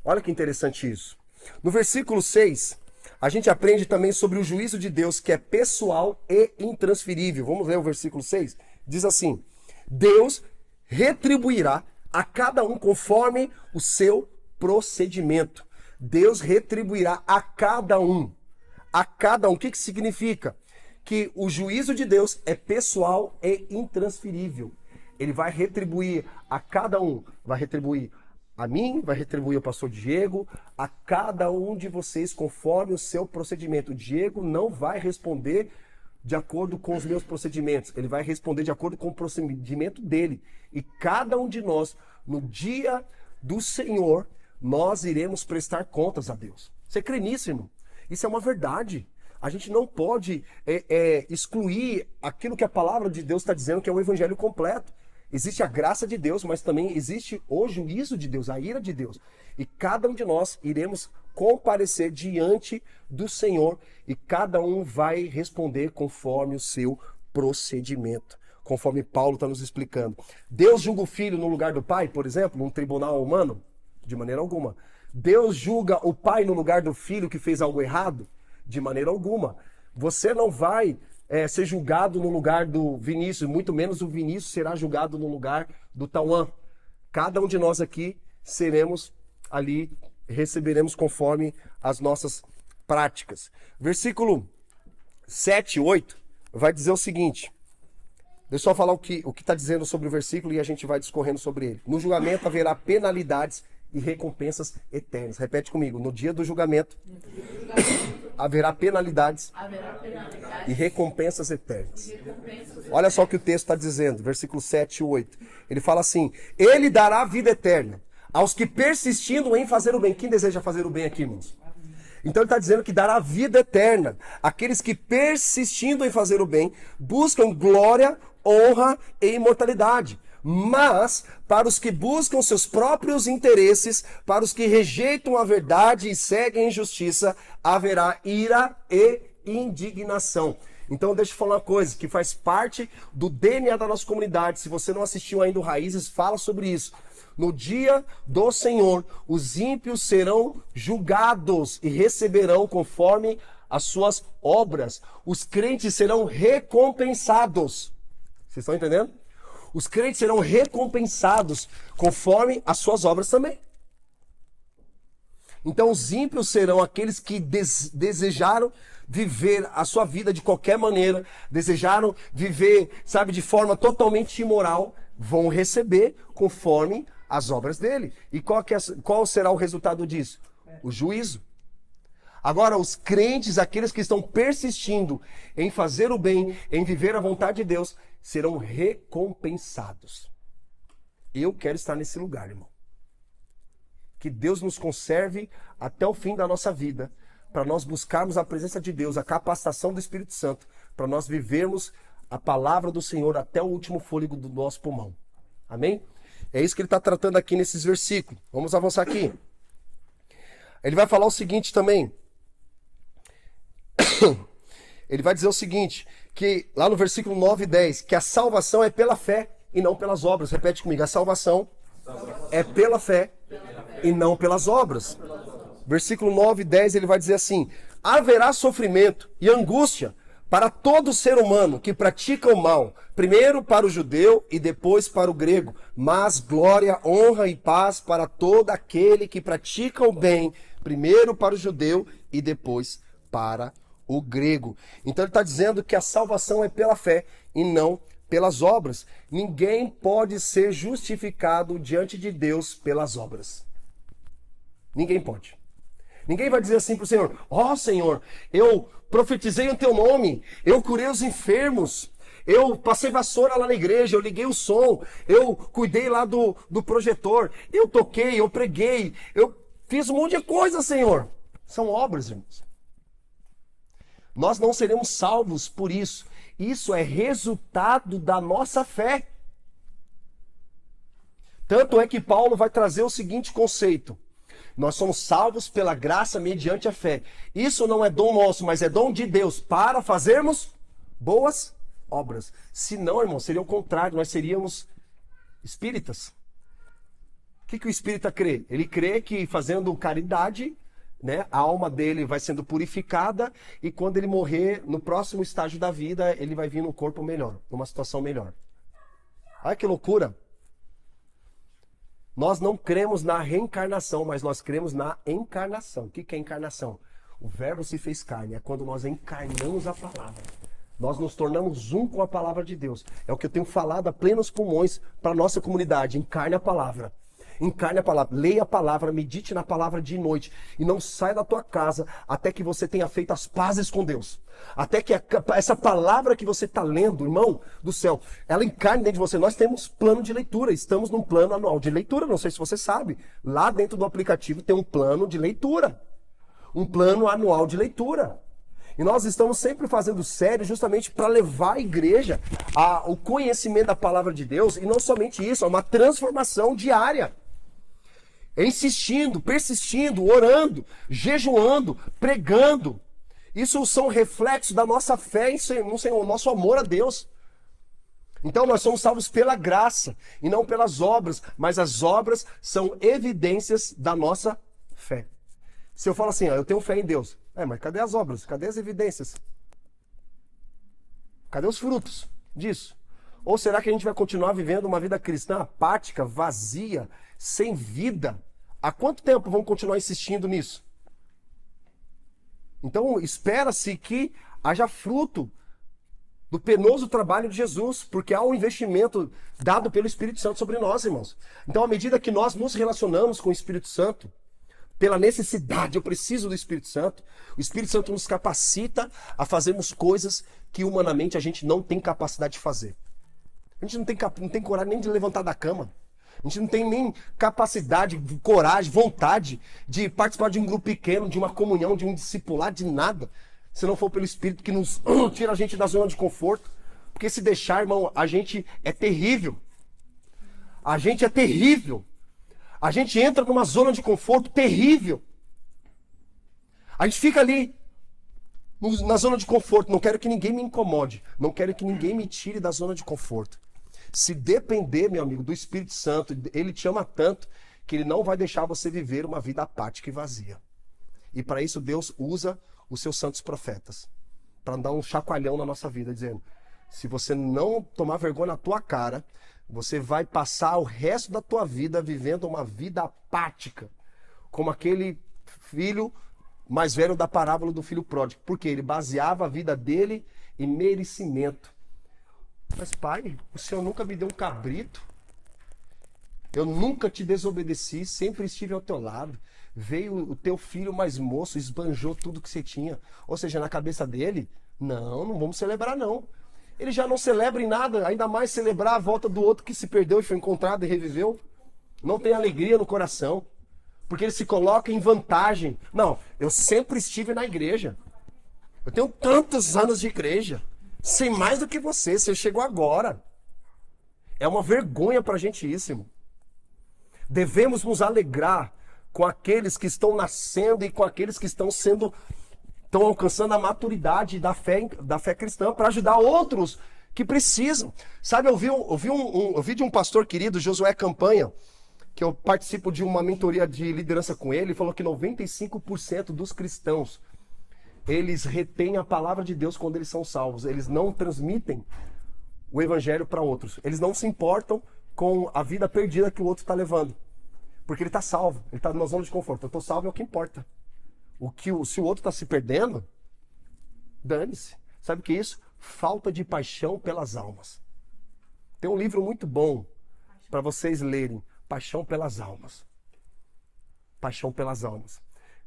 Olha que interessante isso. No versículo 6, a gente aprende também sobre o juízo de Deus, que é pessoal e intransferível. Vamos ler o versículo 6? Diz assim, Deus retribuirá a cada um conforme o seu procedimento. Deus retribuirá a cada um. A cada um. O que significa? Que o juízo de Deus é pessoal e intransferível. Ele vai retribuir a cada um. Vai retribuir a mim, vai retribuir ao pastor Diego, a cada um de vocês conforme o seu procedimento. O Diego não vai responder de acordo com os meus procedimentos. Ele vai responder de acordo com o procedimento dele. E cada um de nós, no dia do Senhor, nós iremos prestar contas a Deus. Você crê nisso, irmão? Isso é uma verdade. A gente não pode excluir aquilo que a palavra de Deus está dizendo, que é o evangelho completo. Existe a graça de Deus, mas também existe o juízo de Deus, a ira de Deus. E cada um de nós iremos comparecer diante do Senhor e cada um vai responder conforme o seu procedimento. Conforme Paulo está nos explicando. Deus julga o filho no lugar do pai, por exemplo, num tribunal humano? De maneira alguma. Deus julga o pai no lugar do filho que fez algo errado? De maneira alguma. Você não vai ser julgado no lugar do Vinícius, muito menos o Vinícius será julgado no lugar do Tauan. Cada um de nós aqui seremos ali, receberemos conforme as nossas práticas. Versículo 7 e 8 vai dizer o seguinte, Deixa eu só falar o que está dizendo sobre o versículo e a gente vai discorrendo sobre ele. No julgamento haverá penalidades e recompensas eternas. Repete comigo. No dia do julgamento haverá penalidades e recompensas eternas. Olha só o que o texto está dizendo, versículo 7 e 8. Ele fala assim: Ele dará vida eterna aos que persistindo em fazer o bem. Quem deseja fazer o bem aqui, irmãos? Então ele está dizendo que dará vida eterna àqueles que persistindo em fazer o bem buscam glória, honra e imortalidade. Mas para os que buscam seus próprios interesses, para os que rejeitam a verdade e seguem a injustiça, haverá ira e indignação. Então deixa eu falar uma coisa que faz parte do DNA da nossa comunidade. Se você não assistiu ainda o Raízes, fala sobre isso. No dia do Senhor, os ímpios serão julgados e receberão conforme as suas obras. Os crentes serão recompensados. Vocês estão entendendo? Os crentes serão recompensados conforme as suas obras também. Então os ímpios serão aqueles que desejaram viver a sua vida de qualquer maneira, desejaram viver, sabe, de forma totalmente imoral, vão receber conforme as obras dele. E qual será o resultado disso? O juízo. Agora, os crentes, aqueles que estão persistindo em fazer o bem, em viver a vontade de Deus, serão recompensados. Eu quero estar nesse lugar, irmão. Que Deus nos conserve até o fim da nossa vida, para nós buscarmos a presença de Deus, a capacitação do Espírito Santo, para nós vivermos a palavra do Senhor até o último fôlego do nosso pulmão. Amém? É isso que ele está tratando aqui nesses versículos. Vamos avançar aqui. Ele vai falar o seguinte também. Ele vai dizer o seguinte, que lá no versículo 9 e 10, que a salvação é pela fé e não pelas obras. Repete comigo, a salvação é pela fé e não pelas obras. Versículo 9 e 10, ele vai dizer assim: haverá sofrimento e angústia para todo ser humano que pratica o mal, primeiro para o judeu e depois para o grego, mas glória, honra e paz para todo aquele que pratica o bem, primeiro para o judeu e depois para o grego. Então ele está dizendo que a salvação é pela fé e não pelas obras. Ninguém pode ser justificado diante de Deus pelas obras. Ninguém pode. Ninguém vai dizer assim para o Senhor: ó Senhor, eu profetizei o teu nome, eu curei os enfermos, eu passei vassoura lá na igreja, eu liguei o som, eu cuidei lá do projetor, eu toquei, eu preguei, eu fiz um monte de coisa, Senhor. São obras, irmãos. Nós não seremos salvos por isso. Isso é resultado da nossa fé. Tanto é que Paulo vai trazer o seguinte conceito: nós somos salvos pela graça mediante a fé. Isso não é dom nosso, mas é dom de Deus para fazermos boas obras. Se não, irmão, seria o contrário, nós seríamos espíritas. O que o espírita crê? Ele crê que fazendo caridade, né, a alma dele vai sendo purificada e quando ele morrer, no próximo estágio da vida, ele vai vir num corpo melhor, numa situação melhor. Olha que loucura! Nós não cremos na reencarnação, mas nós cremos na encarnação. O que é encarnação? O verbo se fez carne, é quando nós encarnamos a palavra. Nós nos tornamos um com a palavra de Deus. É o que eu tenho falado a plenos pulmões para a nossa comunidade. Encarne a palavra. Encarne a palavra, leia a palavra, medite na palavra de noite e não saia da tua casa até que você tenha feito as pazes com Deus. Até que essa palavra que você está lendo, irmão do céu, ela encarne dentro de você. Nós temos plano de leitura, estamos num plano anual de leitura, não sei se você sabe. Lá dentro do aplicativo tem um plano de leitura, um plano anual de leitura. E nós estamos sempre fazendo série justamente para levar a igreja ao conhecimento da palavra de Deus e não somente isso, é uma transformação diária. Insistindo, persistindo, orando, jejuando, pregando. Isso são reflexos da nossa fé no Senhor, nosso amor a Deus. Então nós somos salvos pela graça e não pelas obras, mas as obras são evidências da nossa fé. Se eu falo assim, ó, eu tenho fé em Deus, mas cadê as obras? Cadê as evidências? Cadê os frutos disso? Ou será que a gente vai continuar vivendo uma vida cristã apática, vazia, sem vida? Há quanto tempo vamos continuar insistindo nisso? Então, espera-se que haja fruto do penoso trabalho de Jesus, porque há um investimento dado pelo Espírito Santo sobre nós, irmãos. Então, à medida que nós nos relacionamos com o Espírito Santo, pela necessidade, eu preciso do Espírito Santo, o Espírito Santo nos capacita a fazermos coisas que humanamente a gente não tem capacidade de fazer. A gente não tem coragem nem de levantar da cama. A gente não tem nem capacidade, coragem, vontade de participar de um grupo pequeno, de uma comunhão, de um discipulado, de nada. Se não for pelo Espírito que nos tira a gente da zona de conforto. Porque se deixar, irmão, a gente é terrível. A gente é terrível. A gente entra numa zona de conforto terrível. A gente fica ali na zona de conforto. Não quero que ninguém me incomode. Não quero que ninguém me tire da zona de conforto. Se depender, meu amigo, do Espírito Santo, ele te ama tanto que ele não vai deixar você viver uma vida apática e vazia. E para isso Deus usa os seus santos profetas, para dar um chacoalhão na nossa vida, dizendo, se você não tomar vergonha na tua cara, você vai passar o resto da tua vida vivendo uma vida apática, como aquele filho mais velho da parábola do filho pródigo, porque ele baseava a vida dele em merecimento. Mas pai, o Senhor nunca me deu um cabrito, eu nunca te desobedeci, sempre estive ao teu lado. Veio o teu filho mais moço, esbanjou tudo que você tinha. Ou seja, na cabeça dele, não vamos celebrar não. Ele já não celebra em nada, ainda mais celebrar a volta do outro que se perdeu e foi encontrado e reviveu. Não tem alegria no coração, porque ele se coloca em vantagem. Não, eu sempre estive na igreja. Eu tenho tantos anos de igreja, sei mais do que você chegou agora. É uma vergonha pra gente isso, irmão. Devemos nos alegrar com aqueles que estão nascendo e com aqueles que estão alcançando a maturidade da fé cristã para ajudar outros que precisam. Sabe, eu vi de um pastor querido, Josué Campanha, que eu participo de uma mentoria de liderança com ele, falou que 95% dos cristãos, eles retêm a palavra de Deus quando eles são salvos. Eles não transmitem o evangelho para outros. Eles não se importam com a vida perdida que o outro está levando. Porque ele está salvo, ele está numa zona de conforto. Eu estou salvo é o que importa. Se o outro está se perdendo, dane-se. Sabe o que é isso? Falta de paixão pelas almas. Tem um livro muito bom para vocês lerem. Paixão pelas almas. Paixão pelas almas.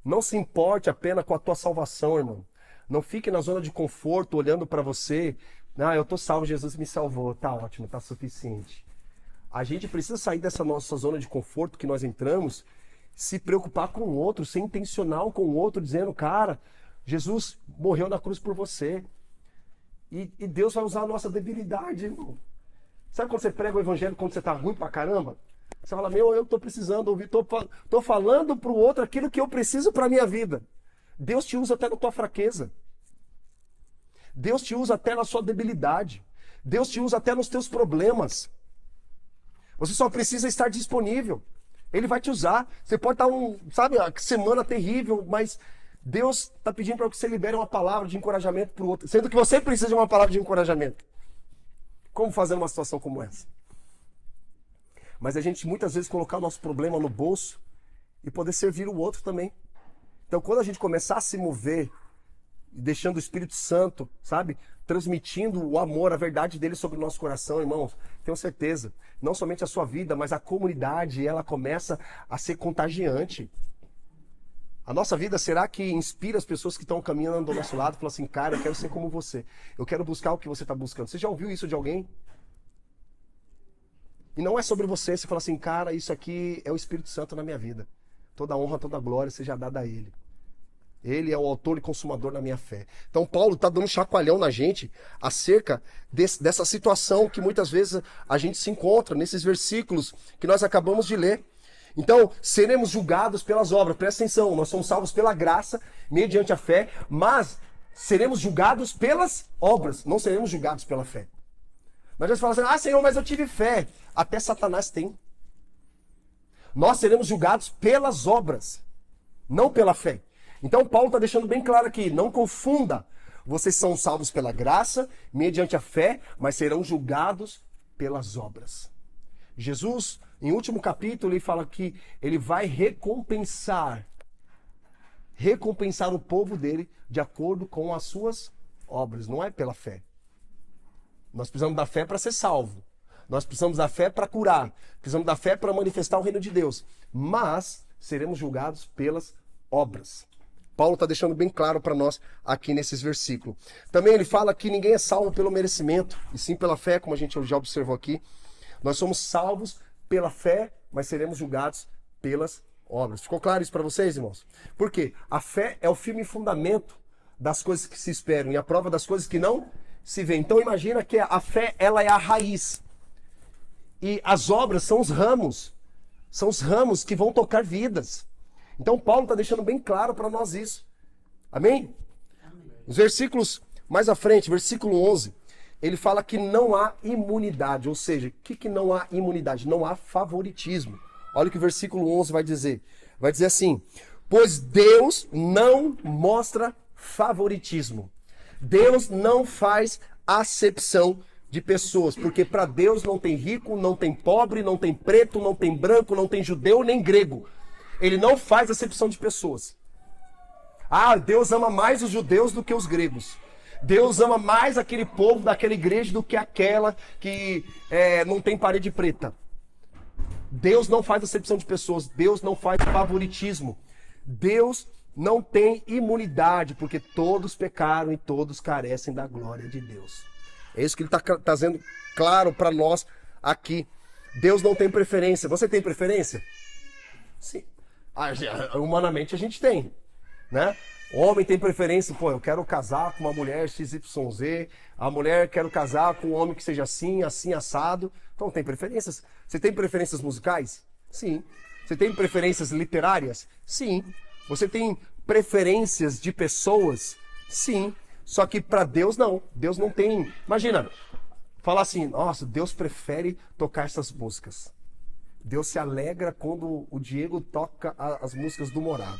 Não se importe apenas com a tua salvação, irmão. Não fique na zona de conforto olhando para você. Eu estou salvo, Jesus me salvou. Tá ótimo, tá suficiente. A gente precisa sair dessa nossa zona de conforto que nós entramos, se preocupar com o outro, ser intencional com o outro, dizendo, cara, Jesus morreu na cruz por você. E Deus vai usar a nossa debilidade, irmão. Sabe quando você prega o evangelho quando você está ruim pra caramba? Você fala, eu estou precisando ouvir, estou falando pro outro aquilo que eu preciso para a minha vida. Deus te usa até na tua fraqueza. Deus te usa até na sua debilidade. Deus te usa até nos teus problemas. Você só precisa estar disponível. Ele vai te usar. Você pode estar uma semana terrível, mas Deus está pedindo para que você libere uma palavra de encorajamento para o outro, sendo que você precisa de uma palavra de encorajamento. Como fazer uma situação como essa? Mas a gente muitas vezes colocar o nosso problema no bolso e poder servir o outro também. Então quando a gente começar a se mover, deixando o Espírito Santo, transmitindo o amor, a verdade dele sobre o nosso coração, irmãos, tenho certeza, não somente a sua vida, mas a comunidade, ela começa a ser contagiante. A nossa vida, será que inspira as pessoas que estão caminhando do nosso lado? Falam assim, cara, eu quero ser como você. Eu quero buscar o que você está buscando. Você já ouviu isso de alguém? E não é sobre você. Você fala assim, cara, isso aqui é o Espírito Santo na minha vida. Toda honra, toda glória seja dada a Ele. Ele é o autor e consumador da minha fé. Então Paulo está dando um chacoalhão na gente acerca dessa situação que muitas vezes a gente se encontra nesses versículos que nós acabamos de ler. Então, seremos julgados pelas obras. Presta atenção, nós somos salvos pela graça, mediante a fé, mas seremos julgados pelas obras, não seremos julgados pela fé. Mas a gente fala assim, Senhor, mas eu tive fé. Até Satanás tem. Nós seremos julgados pelas obras, não pela fé. Então Paulo está deixando bem claro aqui, não confunda. Vocês são salvos pela graça, mediante a fé, mas serão julgados pelas obras. Jesus, em último capítulo, ele fala que ele vai recompensar o povo dele de acordo com as suas obras, não é pela fé. Nós precisamos da fé para ser salvo. Nós precisamos da fé para curar. Precisamos da fé para manifestar o reino de Deus. Mas seremos julgados pelas obras. Paulo está deixando bem claro para nós aqui nesses versículos. Também ele fala que ninguém é salvo pelo merecimento, e sim pela fé, como a gente já observou aqui. Nós somos salvos pela fé, mas seremos julgados pelas obras. Ficou claro isso para vocês, irmãos? Por quê? A fé é o firme fundamento das coisas que se esperam e a prova das coisas que não se vêem. Então imagina que a fé, ela é a raiz. E as obras são os ramos. São os ramos que vão tocar vidas. Então Paulo está deixando bem claro para nós isso. Amém? Os versículos mais à frente, versículo 11, ele fala que não há imunidade. Ou seja, o que não há imunidade? Não há favoritismo. Olha o que o versículo 11 vai dizer. Vai dizer assim: pois Deus não mostra favoritismo. Deus não faz acepção de pessoas, porque para Deus não tem rico, não tem pobre, não tem preto, não tem branco, não tem judeu, nem grego. Ele não faz acepção de pessoas. Ah, Deus ama mais os judeus do que os gregos. Deus ama mais aquele povo daquela igreja do que aquela que não tem parede preta. Deus não faz acepção de pessoas. Deus não faz favoritismo. Deus não tem imunidade, porque todos pecaram e todos carecem da glória de Deus. É isso que ele está trazendo claro para nós aqui. Deus não tem preferência. Você tem preferência? Sim. Humanamente a gente tem, né? O homem tem preferência, eu quero casar com uma mulher XYZ, a mulher quero casar com um homem que seja assim, assim, assado. Então tem preferências. Você tem preferências musicais? Sim. Você tem preferências literárias? Sim. Você tem preferências de pessoas? Sim. Só que para Deus não. Deus não tem. Imagina, falar assim, nossa, Deus prefere tocar essas músicas. Deus se alegra quando o Diego toca as músicas do Morado.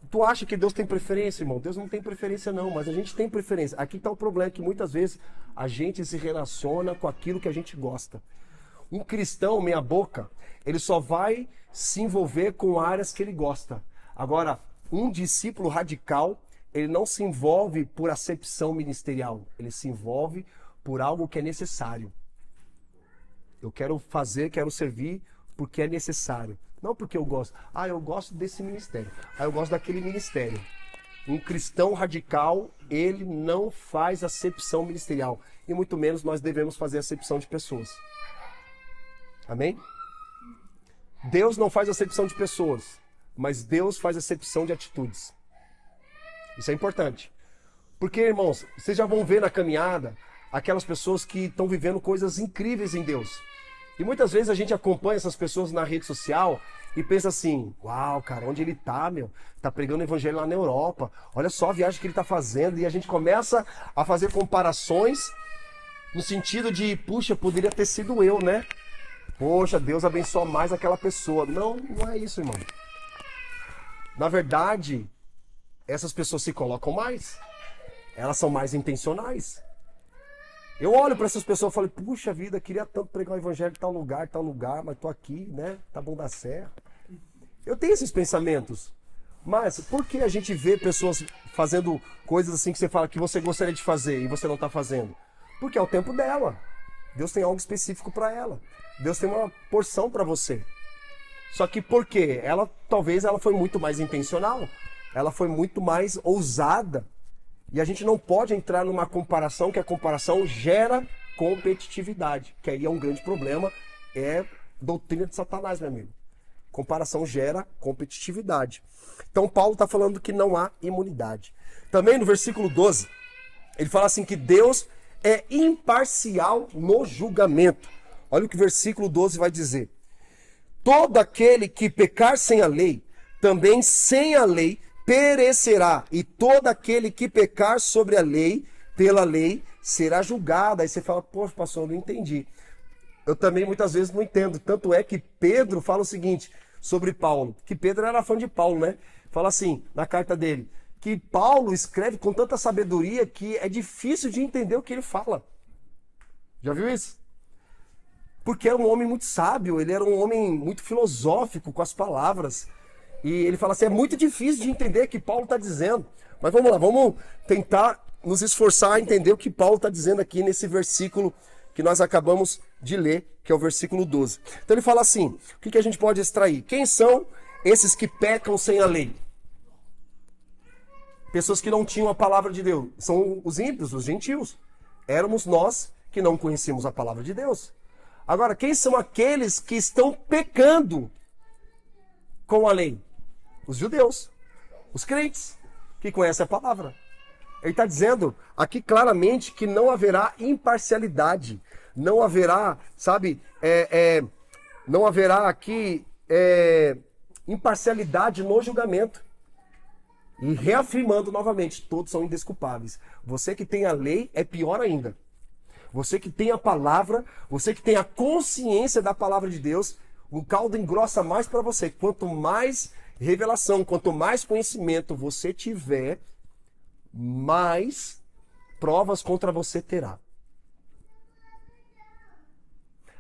Tu acha que Deus tem preferência, irmão? Deus não tem preferência não, mas a gente tem preferência. Aqui está o problema, que muitas vezes a gente se relaciona com aquilo que a gente gosta. Um cristão, meia boca, ele só vai se envolver com áreas que ele gosta. Agora, um discípulo radical, ele não se envolve por acepção ministerial. Ele se envolve por algo que é necessário. Eu quero fazer, quero servir porque é necessário. Não porque eu gosto. Ah, eu gosto desse ministério. Ah, eu gosto daquele ministério. Um cristão radical, ele não faz acepção ministerial. E muito menos nós devemos fazer acepção de pessoas. Amém? Deus não faz acepção de pessoas, mas Deus faz acepção de atitudes. Isso é importante. Porque, irmãos, vocês já vão ver na caminhada aquelas pessoas que estão vivendo coisas incríveis em Deus. E muitas vezes a gente acompanha essas pessoas na rede social e pensa assim, uau, cara, onde ele tá, meu? Tá pregando o evangelho lá na Europa. Olha só a viagem que ele tá fazendo. E a gente começa a fazer comparações no sentido de, puxa, poderia ter sido eu, né? Poxa, Deus abençoa mais aquela pessoa. Não, não é isso, irmão. Na verdade, essas pessoas se colocam mais. Elas são mais intencionais. Eu olho para essas pessoas e falo, puxa vida, queria tanto pregar o evangelho em tal lugar, mas tô aqui, né? Tá bom da serra. Eu tenho esses pensamentos. Mas por que a gente vê pessoas fazendo coisas assim que você fala que você gostaria de fazer e você não tá fazendo? Porque é o tempo dela. Deus tem algo específico para ela. Deus tem uma porção para você. Só que por quê? Talvez ela foi muito mais intencional. Ela foi muito mais ousada. E a gente não pode entrar numa comparação, que a comparação gera competitividade. Que aí é um grande problema, é doutrina de Satanás, meu amigo. Comparação gera competitividade. Então Paulo está falando que não há imunidade. Também no versículo 12, ele fala assim que Deus é imparcial no julgamento. Olha o que o versículo 12 vai dizer. Todo aquele que pecar sem a lei, também sem a lei perecerá, e todo aquele que pecar sobre a lei, pela lei, será julgado. Aí você fala, poxa, pastor, eu não entendi. Eu também muitas vezes não entendo. Tanto é que Pedro fala o seguinte sobre Paulo, que Pedro era fã de Paulo, né? Fala assim, na carta dele, que Paulo escreve com tanta sabedoria que é difícil de entender o que ele fala. Já viu isso? Porque era um homem muito sábio, ele era um homem muito filosófico com as palavras. E ele fala assim, é muito difícil de entender o que Paulo está dizendo. Mas vamos lá, vamos tentar nos esforçar a entender o que Paulo está dizendo aqui nesse versículo que nós acabamos de ler, que é o versículo 12. Então ele fala assim, o que a gente pode extrair? Quem são esses que pecam sem a lei? Pessoas que não tinham a palavra de Deus. São os ímpios, os gentios. Éramos nós que não conhecíamos a palavra de Deus. Agora, quem são aqueles que estão pecando com a lei? Os judeus, os crentes, que conhecem a palavra. Ele está dizendo aqui claramente que não haverá imparcialidade, não haverá, sabe, não haverá aqui imparcialidade no julgamento. E reafirmando novamente, todos são indesculpáveis. Você que tem a lei é pior ainda. Você que tem a palavra, você que tem a consciência da palavra de Deus, o caldo engrossa mais para você. Quanto mais revelação, quanto mais conhecimento você tiver, mais provas contra você terá.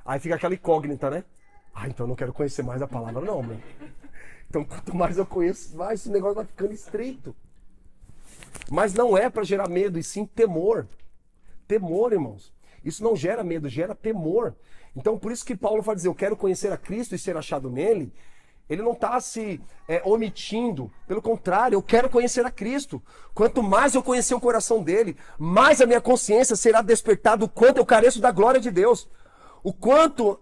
Aí fica aquela incógnita, né? Então eu não quero conhecer mais a palavra não, meu. Então quanto mais eu conheço, mais esse negócio vai ficando estreito. Mas não é para gerar medo, e sim temor. Temor, irmãos. Isso não gera medo, gera temor. Então por isso que Paulo vai dizer, eu quero conhecer a Cristo e ser achado nele. Ele não está se omitindo. Pelo contrário, eu quero conhecer a Cristo. Quanto mais eu conhecer o coração dele, mais a minha consciência será despertada o quanto eu careço da glória de Deus. O quanto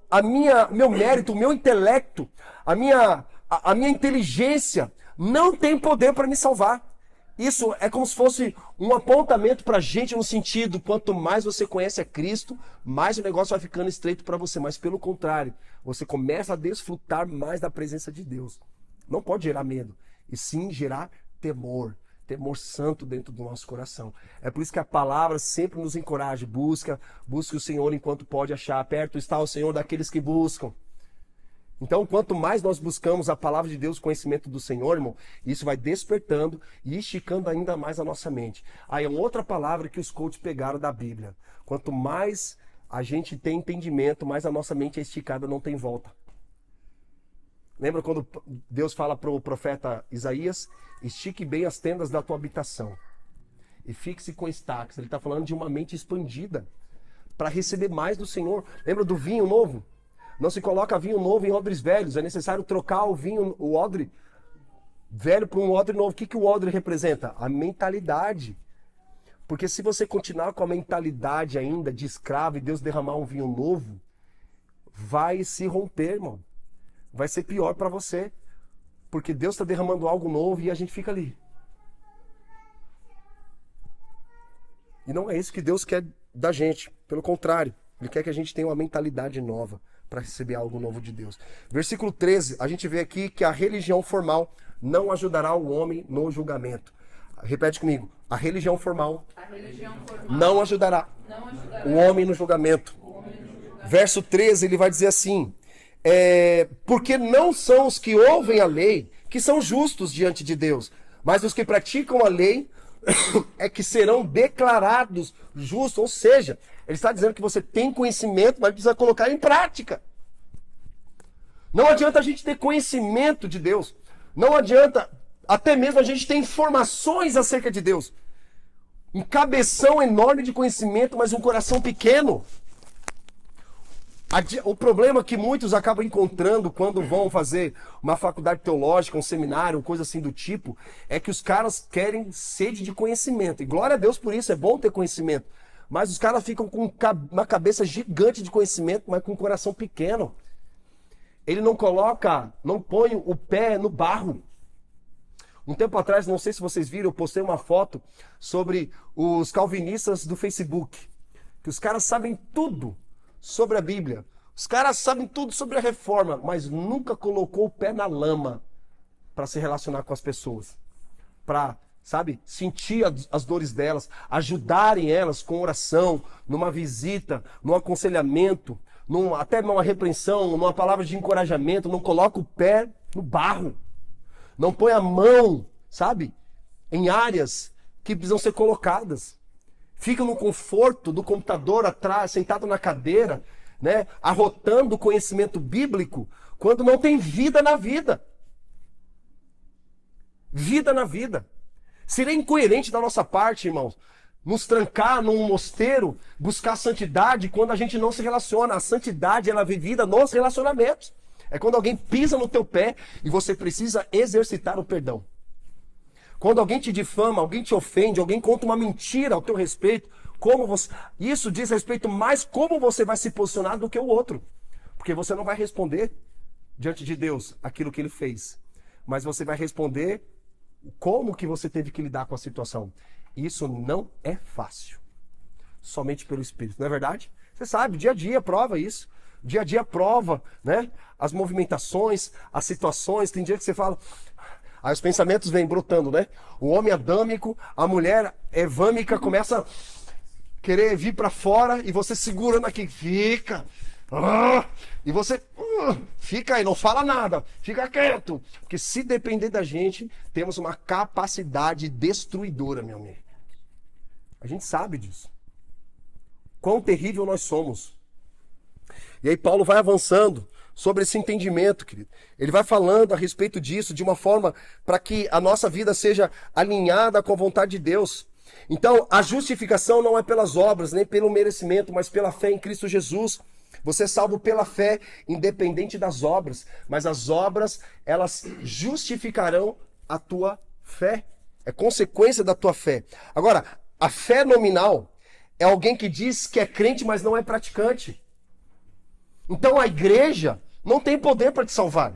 meu mérito, o meu intelecto, a minha inteligência não tem poder para me salvar. Isso é como se fosse um apontamento para a gente no sentido, quanto mais você conhece a Cristo, mais o negócio vai ficando estreito para você. Mas pelo contrário, você começa a desfrutar mais da presença de Deus. Não pode gerar medo, e sim gerar temor. Temor santo dentro do nosso coração. É por isso que a palavra sempre nos encoraja. Busque o Senhor enquanto pode achar. Perto está o Senhor daqueles que buscam. Então, quanto mais nós buscamos a palavra de Deus, o conhecimento do Senhor, irmão, isso vai despertando e esticando ainda mais a nossa mente. Aí é outra palavra que os coaches pegaram da Bíblia. Quanto mais a gente tem entendimento, mais a nossa mente é esticada, não tem volta. Lembra quando Deus fala para o profeta Isaías? Estique bem as tendas da tua habitação e fixe com estacas. Ele está falando de uma mente expandida para receber mais do Senhor. Lembra do vinho novo? Não se coloca vinho novo em odres velhos. É necessário trocar o odre velho por um odre novo. O que o odre representa? A mentalidade. Porque se você continuar com a mentalidade ainda de escravo e Deus derramar um vinho novo, vai se romper, irmão. Vai ser pior para você. Porque Deus está derramando algo novo e a gente fica ali. E não é isso que Deus quer da gente. Pelo contrário, Ele quer que a gente tenha uma mentalidade nova para receber algo novo de Deus. Versículo 13, a gente vê aqui que a religião formal não ajudará o homem no julgamento. Repete comigo. A religião formal não ajudará o homem no julgamento. Verso 13, ele vai dizer assim, porque não são os que ouvem a lei que são justos diante de Deus, mas os que praticam a lei é que serão declarados justos. Ou seja, ele está dizendo que você tem conhecimento, mas precisa colocar em prática. Não adianta a gente ter conhecimento de Deus. Não adianta até mesmo a gente ter informações acerca de Deus. Um cabeção enorme de conhecimento, mas um coração pequeno. O problema que muitos acabam encontrando quando vão fazer uma faculdade teológica, um seminário, coisa assim do tipo, é que os caras querem sede de conhecimento. E glória a Deus por isso, é bom ter conhecimento. Mas os caras ficam com uma cabeça gigante de conhecimento, mas com um coração pequeno. Ele não põe o pé no barro. Um tempo atrás, não sei se vocês viram, eu postei uma foto sobre os calvinistas do Facebook. Que os caras sabem tudo sobre a Bíblia. Os caras sabem tudo sobre a reforma, mas nunca colocou o pé na lama para se relacionar com as pessoas. Para, sentir as dores delas, ajudarem elas com oração, numa visita, num aconselhamento, até numa repreensão, numa palavra de encorajamento. Não coloca o pé no barro. Não põe a mão, em áreas que precisam ser colocadas. Fica no conforto do computador atrás, sentado na cadeira, arrotando o conhecimento bíblico, quando não tem vida na vida. Vida na vida. Seria incoerente da nossa parte, irmãos, nos trancar num mosteiro, buscar santidade quando a gente não se relaciona. A santidade ela é vivida nos relacionamentos. É quando alguém pisa no teu pé e você precisa exercitar o perdão. Quando alguém te difama, alguém te ofende, alguém conta uma mentira ao teu respeito, isso diz respeito mais como você vai se posicionar do que o outro. Porque você não vai responder diante de Deus aquilo que ele fez. Mas você vai responder como que você teve que lidar com a situação. Isso não é fácil. Somente pelo Espírito, não é verdade? Você sabe, dia a dia prova isso. Dia a dia prova, né? As movimentações, as situações. Tem dia que você fala... Aí os pensamentos vêm brotando, né? O homem adâmico, a mulher evâmica começa a querer vir para fora e você segurando aqui. Fica... e você fica aí, não fala nada, fica quieto. Porque se depender da gente, temos uma capacidade destruidora, meu amigo. A gente sabe disso. Quão terrível nós somos. E aí Paulo vai avançando sobre esse entendimento, querido. Ele vai falando a respeito disso de uma forma para que a nossa vida seja alinhada com a vontade de Deus. Então, a justificação não é pelas obras, nem pelo merecimento, mas pela fé em Cristo Jesus. Você é salvo pela fé, independente das obras. Mas as obras, elas justificarão a tua fé. É consequência da tua fé. Agora, a fé nominal é alguém que diz que é crente, mas não é praticante. Então a igreja não tem poder para te salvar.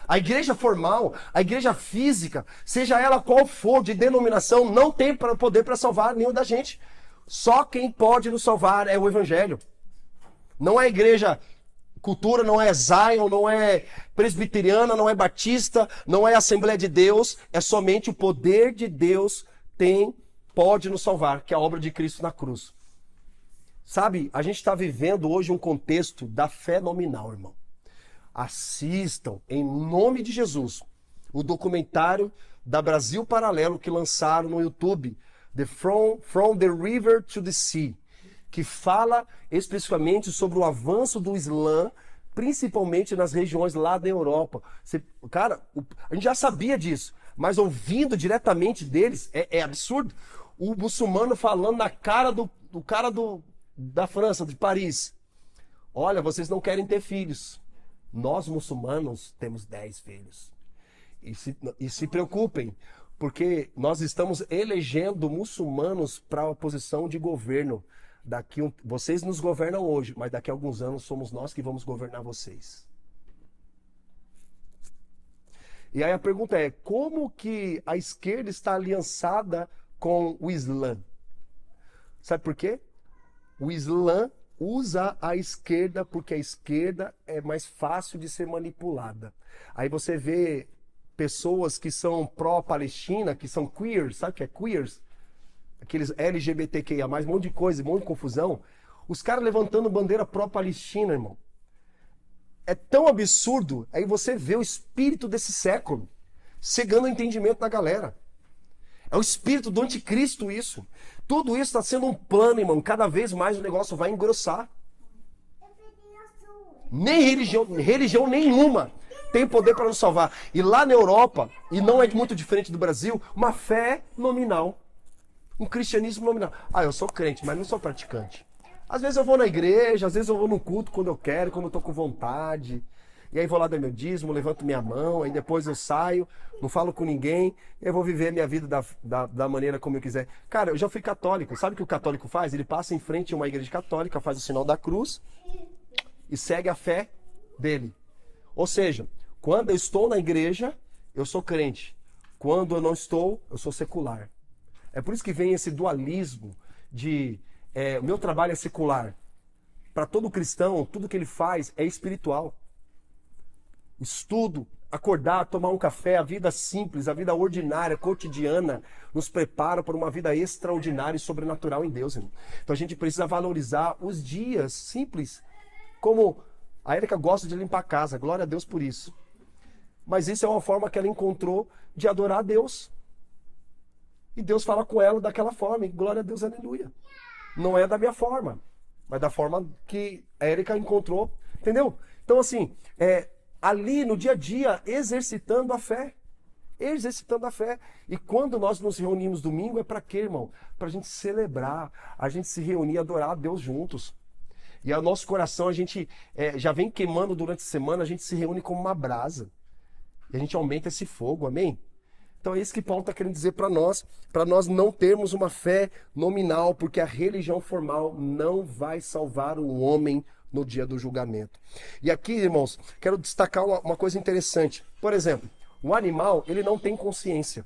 A igreja formal, a igreja física, seja ela qual for de denominação, não tem poder para salvar nenhum da gente. Só quem pode nos salvar é o Evangelho. Não é igreja cultura, não é Zion, não é presbiteriana, não é batista, não é Assembleia de Deus. É somente o poder de Deus pode nos salvar, que é a obra de Cristo na cruz. Sabe, a gente está vivendo hoje um contexto da fé nominal, irmão. Assistam, em nome de Jesus, o documentário da Brasil Paralelo que lançaram no YouTube, From the River to the Sea, que fala especificamente sobre o avanço do Islã, principalmente nas regiões lá da Europa. Cara, a gente já sabia disso, mas ouvindo diretamente deles é absurdo. O muçulmano falando na cara do cara da França, de Paris. Olha, vocês não querem ter filhos. Nós, muçulmanos, temos 10 filhos. E se preocupem, porque nós estamos elegendo muçulmanos para a posição de governo. Vocês nos governam hoje, mas daqui a alguns anos somos nós que vamos governar vocês. E aí a pergunta é, como que a esquerda está aliançada com o Islã? Sabe por quê? O Islã usa a esquerda porque a esquerda é mais fácil de ser manipulada. Aí você vê pessoas que são pró-Palestina, que são queers, sabe o que é queers? Aqueles LGBTQIA+, um monte de coisa, um monte de confusão. Os caras levantando bandeira pró-Palestina, irmão. É tão absurdo. Aí você vê o espírito desse século cegando o entendimento da galera. É o espírito do anticristo isso. Tudo isso está sendo um plano, irmão. Cada vez mais o negócio vai engrossar. Nem religião nenhuma tem poder para nos salvar. E lá na Europa, e não é muito diferente do Brasil, uma fé nominal. Um cristianismo nominal. Ah, eu sou crente, mas não sou praticante. Às vezes eu vou na igreja, às vezes eu vou no culto quando eu quero, quando eu tô com vontade. E aí vou lá dar meu dízimo, levanto minha mão, aí depois eu saio, não falo com ninguém, eu vou viver a minha vida da maneira como eu quiser. Cara, eu já fui católico. Sabe o que o católico faz? Ele passa em frente a uma igreja católica, faz o sinal da cruz e segue a fé dele. Ou seja, quando eu estou na igreja, eu sou crente. Quando eu não estou, eu sou secular. É por isso que vem esse dualismo de o meu trabalho é secular. Para todo cristão, tudo que ele faz é espiritual. Estudo, acordar, tomar um café, a vida simples, a vida ordinária, cotidiana, nos prepara para uma vida extraordinária e sobrenatural em Deus, irmão. Então a gente precisa valorizar os dias simples, como a Érica gosta de limpar a casa, glória a Deus por isso. Mas isso é uma forma que ela encontrou de adorar a Deus. E Deus fala com ela daquela forma, e glória a Deus, aleluia. Não é da minha forma, mas da forma que a Érica encontrou, entendeu? Então assim, ali no dia a dia, exercitando a fé. exercitando a fé. E quando nós nos reunimos domingo, é para quê, irmão? Para a gente celebrar, a gente se reunir e adorar a Deus juntos. E o nosso coração, a gente já vem queimando durante a semana, a gente se reúne como uma brasa. E a gente aumenta esse fogo, amém? Então é isso que Paulo está querendo dizer para nós não termos uma fé nominal, porque a religião formal não vai salvar o homem no dia do julgamento. E aqui, irmãos, quero destacar uma coisa interessante. Por exemplo, o animal, ele não tem consciência.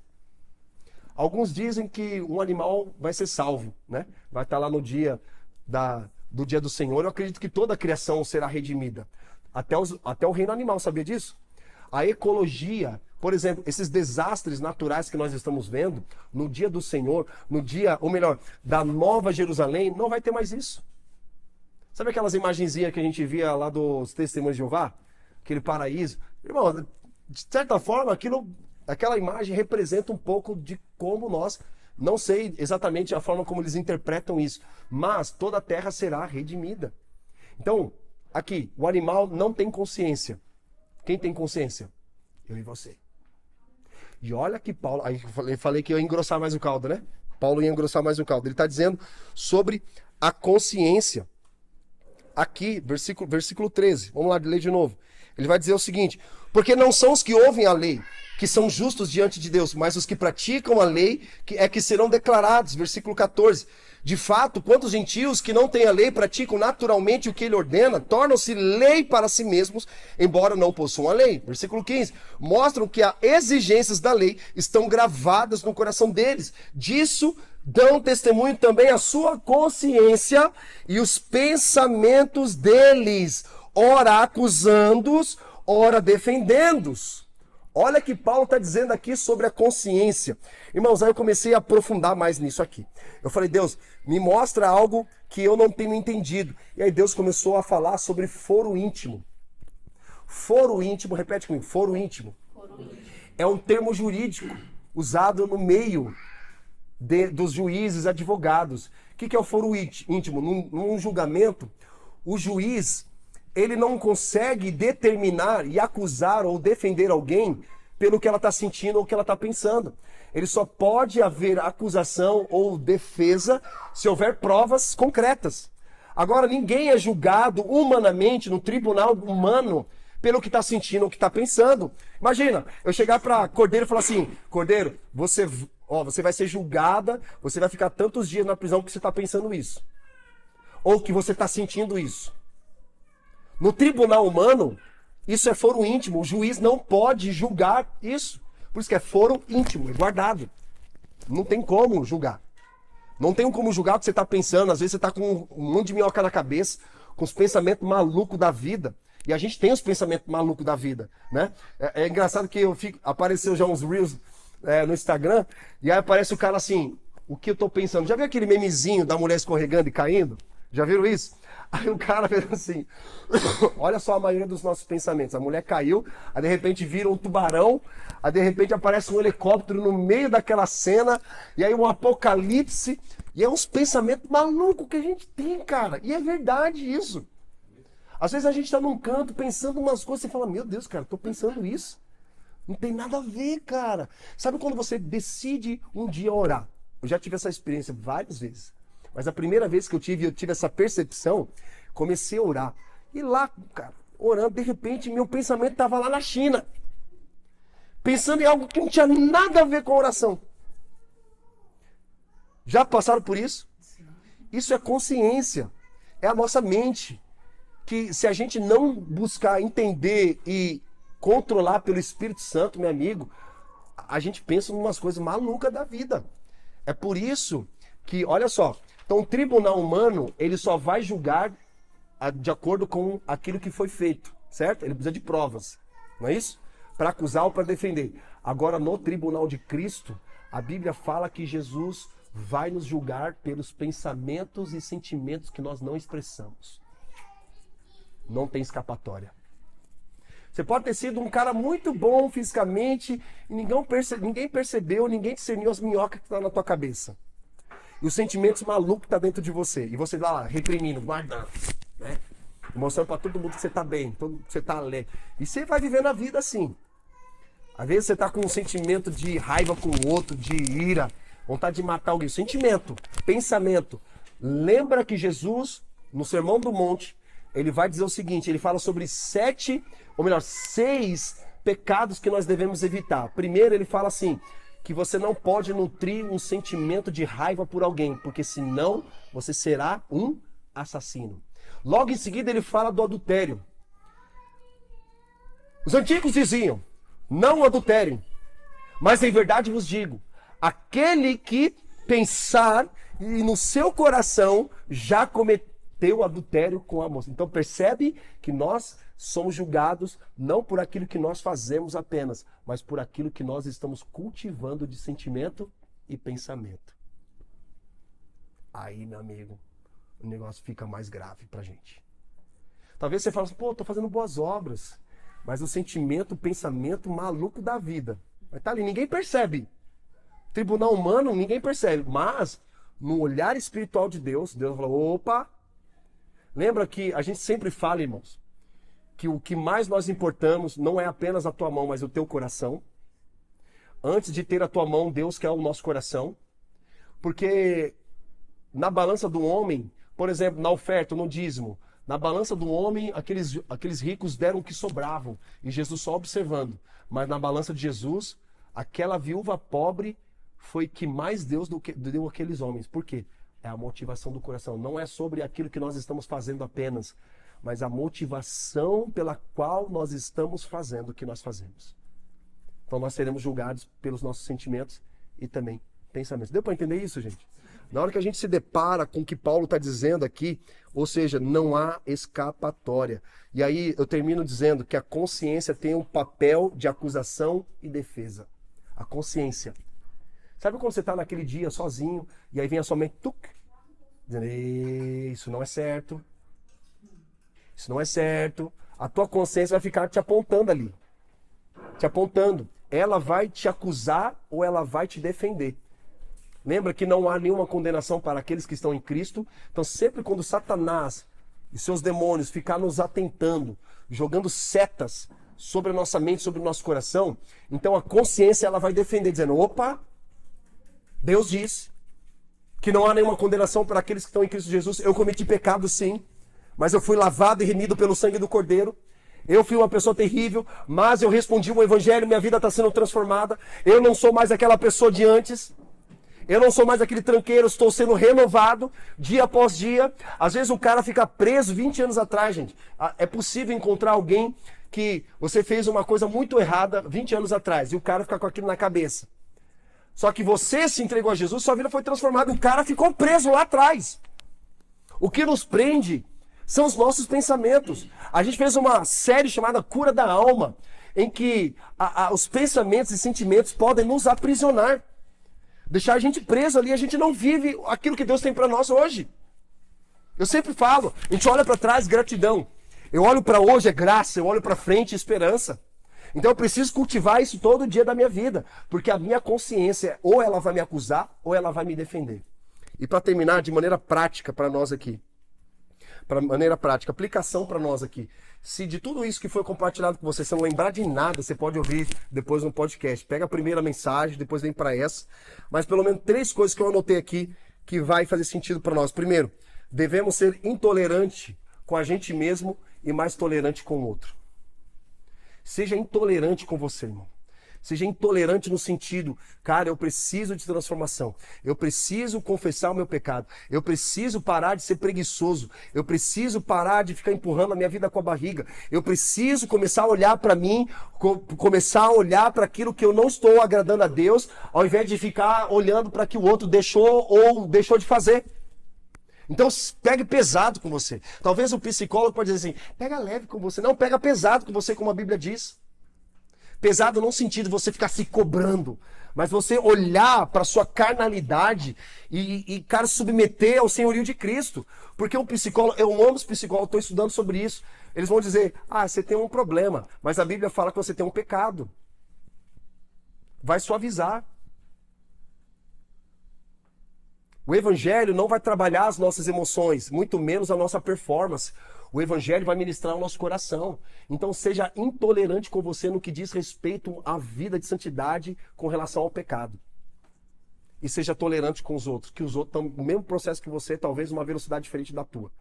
Alguns dizem que um animal vai ser salvo, né? Vai estar lá no dia do dia do Senhor. Eu acredito que toda a criação será redimida. Até o reino animal, sabia disso? A ecologia, por exemplo, esses desastres naturais que nós estamos vendo, no dia do Senhor, no dia, ou melhor, da Nova Jerusalém, não vai ter mais isso. Sabe aquelas imagenzinhas que a gente via lá dos Testemunhos de Jeová? Aquele paraíso? Irmão, de certa forma, aquela imagem representa um pouco de como nós, não sei exatamente a forma como eles interpretam isso, mas toda a terra será redimida. Então, aqui, o animal não tem consciência. Quem tem consciência? Eu e você. E olha que Paulo, aí eu falei que eu ia engrossar mais o caldo, né? Paulo ia engrossar mais o caldo. Ele está dizendo sobre a consciência. Aqui, versículo 13. Vamos lá, ler de novo. Ele vai dizer o seguinte: porque não são os que ouvem a lei que são justos diante de Deus, mas os que praticam a lei que serão declarados. Versículo 14. De fato, quantos gentios que não têm a lei praticam naturalmente o que ele ordena, tornam-se lei para si mesmos, embora não possuam a lei. Versículo 15. Mostram que as exigências da lei estão gravadas no coração deles. Disso dão testemunho também a sua consciência e os pensamentos deles, ora acusando-os, ora defendendo-os. Olha que Paulo está dizendo aqui sobre a consciência. Irmãos, aí eu comecei a aprofundar mais nisso aqui. Eu falei, Deus, me mostra algo que eu não tenho entendido. E aí Deus começou a falar sobre foro íntimo. Foro íntimo, repete comigo, foro íntimo. É um termo jurídico usado no meio dos juízes, advogados. O que é o foro íntimo? Num julgamento, o juiz, ele não consegue determinar e acusar ou defender alguém pelo que ela está sentindo ou que ela está pensando. Ele só pode haver acusação ou defesa se houver provas concretas. Agora, ninguém é julgado humanamente, no tribunal humano, pelo que está sentindo ou que está pensando. Imagina, eu chegar para Cordeiro e falar assim, Cordeiro, você vai ser julgada, você vai ficar tantos dias na prisão porque você está pensando isso. Ou que você está sentindo isso. No tribunal humano, isso é foro íntimo. O juiz não pode julgar isso. Por isso que é foro íntimo, é guardado. Não tem como julgar. Não tem como julgar o que você está pensando. Às vezes você está com um monte de minhoca na cabeça, com os pensamentos malucos da vida. E a gente tem os pensamentos malucos da vida, né? É engraçado que apareceu já uns Reels no Instagram, e aí aparece o cara assim, o que eu tô pensando? Já viu aquele memezinho da mulher escorregando e caindo? Já viram isso? Aí o cara fez assim, olha só a maioria dos nossos pensamentos. A mulher caiu, aí de repente vira um tubarão, aí de repente aparece um helicóptero no meio daquela cena, e aí um apocalipse, e é uns pensamentos malucos que a gente tem, cara. E é verdade isso. Às vezes a gente tá num canto pensando umas coisas e fala, meu Deus, cara, tô pensando isso. Não tem nada a ver, cara. Sabe quando você decide um dia orar? Eu já tive essa experiência várias vezes. Mas a primeira vez que eu tive essa percepção, comecei a orar. E lá, cara, orando, de repente, meu pensamento estava lá na China. Pensando em algo que não tinha nada a ver com a oração. Já passaram por isso? Isso é consciência. É a nossa mente. Que se a gente não buscar entender e controlar pelo Espírito Santo, meu amigo, a gente pensa em umas coisas malucas da vida. É por isso que, olha só, então o tribunal humano, ele só vai julgar de acordo com aquilo que foi feito, certo? Ele precisa de provas, não é isso? Para acusar ou para defender. Agora, no tribunal de Cristo, a Bíblia fala que Jesus vai nos julgar pelos pensamentos e sentimentos que nós não expressamos. Não tem escapatória. Você pode ter sido um cara muito bom fisicamente e ninguém percebeu, ninguém discerniu as minhocas que estão na tua cabeça. E os sentimentos malucos que estão dentro de você. E você lá reprimindo, guardando, né? Mostrando para todo mundo que você está bem, que você está alegre. E você vai vivendo a vida assim. Às vezes você está com um sentimento de raiva com o outro, de ira, vontade de matar alguém. Sentimento, pensamento. Lembra que Jesus, no Sermão do Monte, ele vai dizer o seguinte, ele fala sobre 6 pecados que nós devemos evitar. Primeiro, ele fala assim, que você não pode nutrir um sentimento de raiva por alguém, porque senão você será um assassino. Logo em seguida, ele fala do adultério. Os antigos diziam, não adulterem, mas em verdade vos digo, aquele que pensar e no seu coração já cometeu adultério com a moça. Então percebe que nós somos julgados não por aquilo que nós fazemos apenas, mas por aquilo que nós estamos cultivando de sentimento e pensamento. Aí, meu amigo, o negócio fica mais grave pra gente. Talvez você fale assim, pô, tô fazendo boas obras, mas o sentimento, o pensamento maluco da vida. Mas tá ali, ninguém percebe. Tribunal humano, ninguém percebe. Mas, no olhar espiritual de Deus, Deus fala, opa! Lembra que a gente sempre fala, irmãos, que o que mais nós importamos não é apenas a tua mão, mas o teu coração. Antes de ter a tua mão, Deus quer o nosso coração. Porque na balança do homem, por exemplo, na oferta, no dízimo, na balança do homem, aqueles ricos deram o que sobravam. E Jesus só observando. Mas na balança de Jesus, aquela viúva pobre foi que mais Deus deu àqueles homens. Por quê? É a motivação do coração. Não é sobre aquilo que nós estamos fazendo apenas, mas a motivação pela qual nós estamos fazendo o que nós fazemos. Então nós seremos julgados pelos nossos sentimentos e também pensamentos. Deu para entender isso, gente? Na hora que a gente se depara com o que Paulo está dizendo aqui, ou seja, não há escapatória. E aí eu termino dizendo que a consciência tem um papel de acusação e defesa. A consciência. Sabe quando você está naquele dia sozinho e aí vem a sua mente, dizendo, isso não é certo. Isso não é certo. A tua consciência vai ficar te apontando ali. Te apontando. Ela vai te acusar ou ela vai te defender. Lembra que não há nenhuma condenação para aqueles que estão em Cristo. Então sempre quando Satanás e seus demônios ficar nos atentando, jogando setas sobre a nossa mente, sobre o nosso coração, então a consciência ela vai defender, dizendo, opa, Deus disse que não há nenhuma condenação para aqueles que estão em Cristo Jesus. Eu cometi pecado sim, mas eu fui lavado e remido pelo sangue do Cordeiro. Eu fui uma pessoa terrível, mas eu respondi o Evangelho, minha vida está sendo transformada. Eu não sou mais aquela pessoa de antes. Eu não sou mais aquele tranqueiro, estou sendo renovado dia após dia. Às vezes o cara fica preso 20 anos atrás, gente. É possível encontrar alguém que você fez uma coisa muito errada 20 anos atrás e o cara fica com aquilo na cabeça. Só que você se entregou a Jesus, sua vida foi transformada e o cara ficou preso lá atrás. O que nos prende são os nossos pensamentos. A gente fez uma série chamada Cura da Alma, em que os pensamentos e sentimentos podem nos aprisionar. Deixar a gente preso ali, a gente não vive aquilo que Deus tem para nós hoje. Eu sempre falo, a gente olha para trás, gratidão. Eu olho para hoje, é graça. Eu olho para frente, esperança. Então eu preciso cultivar isso todo dia da minha vida. Porque a minha consciência, ou ela vai me acusar, ou ela vai me defender. E para terminar, de maneira prática para nós aqui. Para maneira prática, aplicação para nós aqui. Se de tudo isso que foi compartilhado com você, você não lembrar de nada, você pode ouvir depois no podcast. Pega a primeira mensagem, depois vem para essa. Mas pelo menos 3 coisas que eu anotei aqui que vai fazer sentido para nós. Primeiro, devemos ser intolerantes com a gente mesmo e mais tolerante com o outro. Seja intolerante com você, irmão. Seja intolerante no sentido, cara, eu preciso de transformação. Eu preciso confessar o meu pecado. Eu preciso parar de ser preguiçoso. Eu preciso parar de ficar empurrando a minha vida com a barriga. Eu preciso começar a olhar para mim, começar a olhar para aquilo que eu não estou agradando a Deus, ao invés de ficar olhando para que o outro deixou ou deixou de fazer. Então pegue pesado com você. Talvez o psicólogo pode dizer assim, pega leve com você. Não, pega pesado com você, como a Bíblia diz. Pesado não no sentido de você ficar se cobrando, mas você olhar para a sua carnalidade e, cara, submeter ao senhorio de Cristo. Porque um psicólogo, eu amo os psicólogos, estou estudando sobre isso. Eles vão dizer, você tem um problema, mas a Bíblia fala que você tem um pecado. Vai suavizar. O Evangelho não vai trabalhar as nossas emoções, muito menos a nossa performance. O evangelho vai ministrar o nosso coração. Então seja intolerante com você no que diz respeito à vida de santidade com relação ao pecado. E seja tolerante com os outros, que os outros estão no mesmo processo que você, talvez numa velocidade diferente da tua.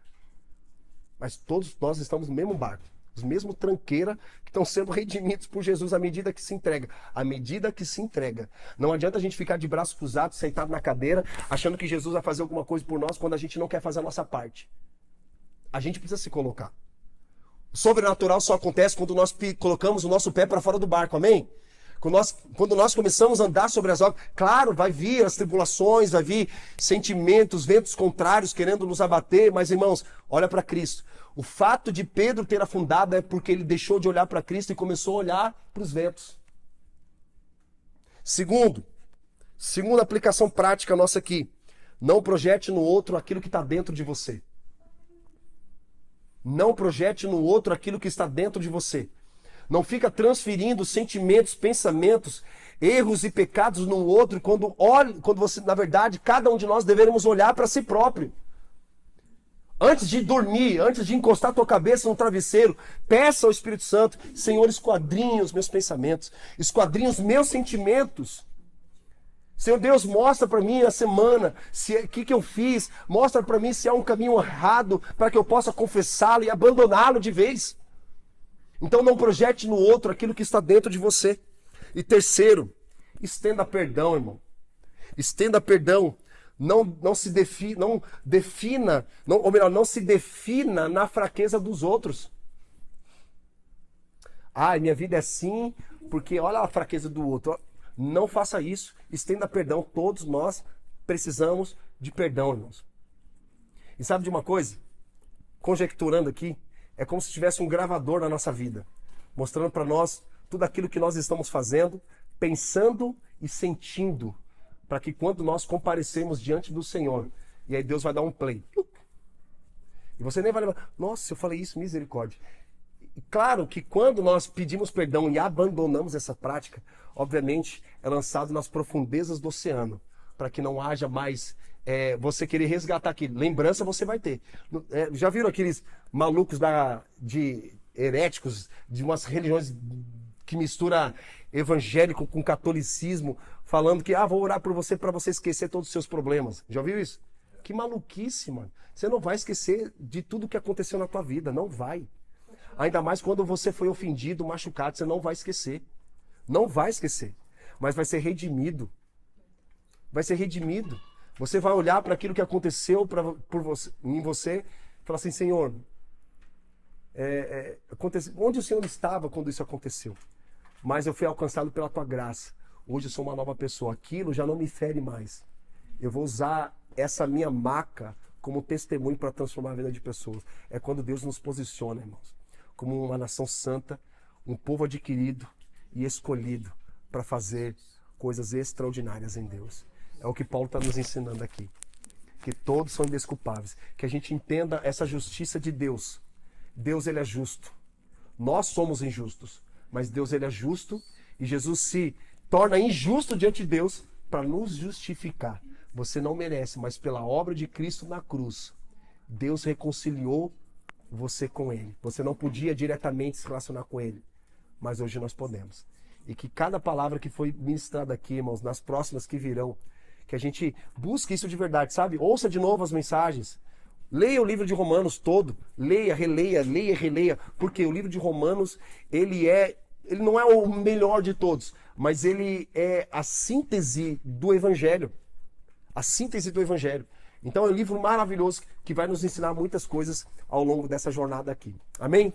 Mas todos nós estamos no mesmo barco. Os mesmos tranqueira que estão sendo redimidos por Jesus à medida que se entrega. À medida que se entrega. Não adianta a gente ficar de braços cruzados, sentado na cadeira, achando que Jesus vai fazer alguma coisa por nós quando a gente não quer fazer a nossa parte. A gente precisa se colocar. O sobrenatural só acontece quando nós colocamos o nosso pé para fora do barco, amém? Quando nós começamos a andar sobre as águas, claro, vai vir as tribulações, vai vir sentimentos, ventos contrários querendo nos abater, mas irmãos, olha para Cristo. O fato de Pedro ter afundado é porque ele deixou de olhar para Cristo e começou a olhar para os ventos. Segunda aplicação prática nossa aqui. Não projete no outro aquilo que está dentro de você. Não projete no outro aquilo que está dentro de você. Não fica transferindo sentimentos, pensamentos, erros e pecados no outro quando você, na verdade, cada um de nós deveríamos olhar para si próprio. Antes de dormir, antes de encostar a tua cabeça no travesseiro, peça ao Espírito Santo, Senhor, esquadrinhe os meus pensamentos, esquadrinhe os meus sentimentos. Senhor Deus, mostra para mim a semana, o que eu fiz, mostra para mim se há um caminho errado, para que eu possa confessá-lo e abandoná-lo de vez. Então não projete no outro aquilo que está dentro de você. E terceiro, estenda perdão, irmão. Estenda perdão. Não se defina na fraqueza dos outros. Ah, minha vida é assim, porque olha a fraqueza do outro. Não faça isso. Estenda perdão. Todos nós precisamos de perdão, irmãos. E sabe de uma coisa? Conjecturando aqui, é como se tivesse um gravador na nossa vida, mostrando para nós tudo aquilo que nós estamos fazendo, pensando e sentindo, para que quando nós comparecemos diante do Senhor, e aí Deus vai dar um play. E você nem vai lembrar, nossa, eu falei isso, misericórdia. E claro que quando nós pedimos perdão e abandonamos essa prática, obviamente é lançado nas profundezas do oceano, para que não haja mais você querer resgatar aquilo. Lembrança você vai ter. Já viram aqueles malucos de heréticos, de umas religiões que mistura evangélico com catolicismo, falando que vou orar por você para você esquecer todos os seus problemas. Já viu isso? Que maluquice, mano. Você não vai esquecer de tudo que aconteceu na tua vida. Não vai. Ainda mais quando você foi ofendido, machucado, você não vai esquecer. Não vai esquecer. Mas vai ser redimido. Vai ser redimido. Você vai olhar para aquilo que aconteceu em você e falar assim, Senhor, onde o Senhor estava quando isso aconteceu? Mas eu fui alcançado pela tua graça. Hoje eu sou uma nova pessoa. Aquilo já não me fere mais. Eu vou usar essa minha maca como testemunho para transformar a vida de pessoas. É quando Deus nos posiciona, irmãos, como uma nação santa, um povo adquirido e escolhido para fazer coisas extraordinárias em Deus. É o que Paulo está nos ensinando aqui. Que todos são indesculpáveis. Que a gente entenda essa justiça de Deus. Deus, ele é justo. Nós somos injustos. Mas Deus, ele é justo. E Jesus se torna injusto diante de Deus para nos justificar. Você não merece, mas pela obra de Cristo na cruz, Deus reconciliou você com ele. Você não podia diretamente se relacionar com ele. Mas hoje nós podemos. E que cada palavra que foi ministrada aqui, irmãos, nas próximas que virão, que a gente busque isso de verdade, sabe? Ouça de novo as mensagens. Leia o livro de Romanos todo. Leia, releia. Porque o livro de Romanos, ele não é o melhor de todos, mas ele é a síntese do Evangelho. A síntese do Evangelho. Então é um livro maravilhoso que vai nos ensinar muitas coisas ao longo dessa jornada aqui. Amém?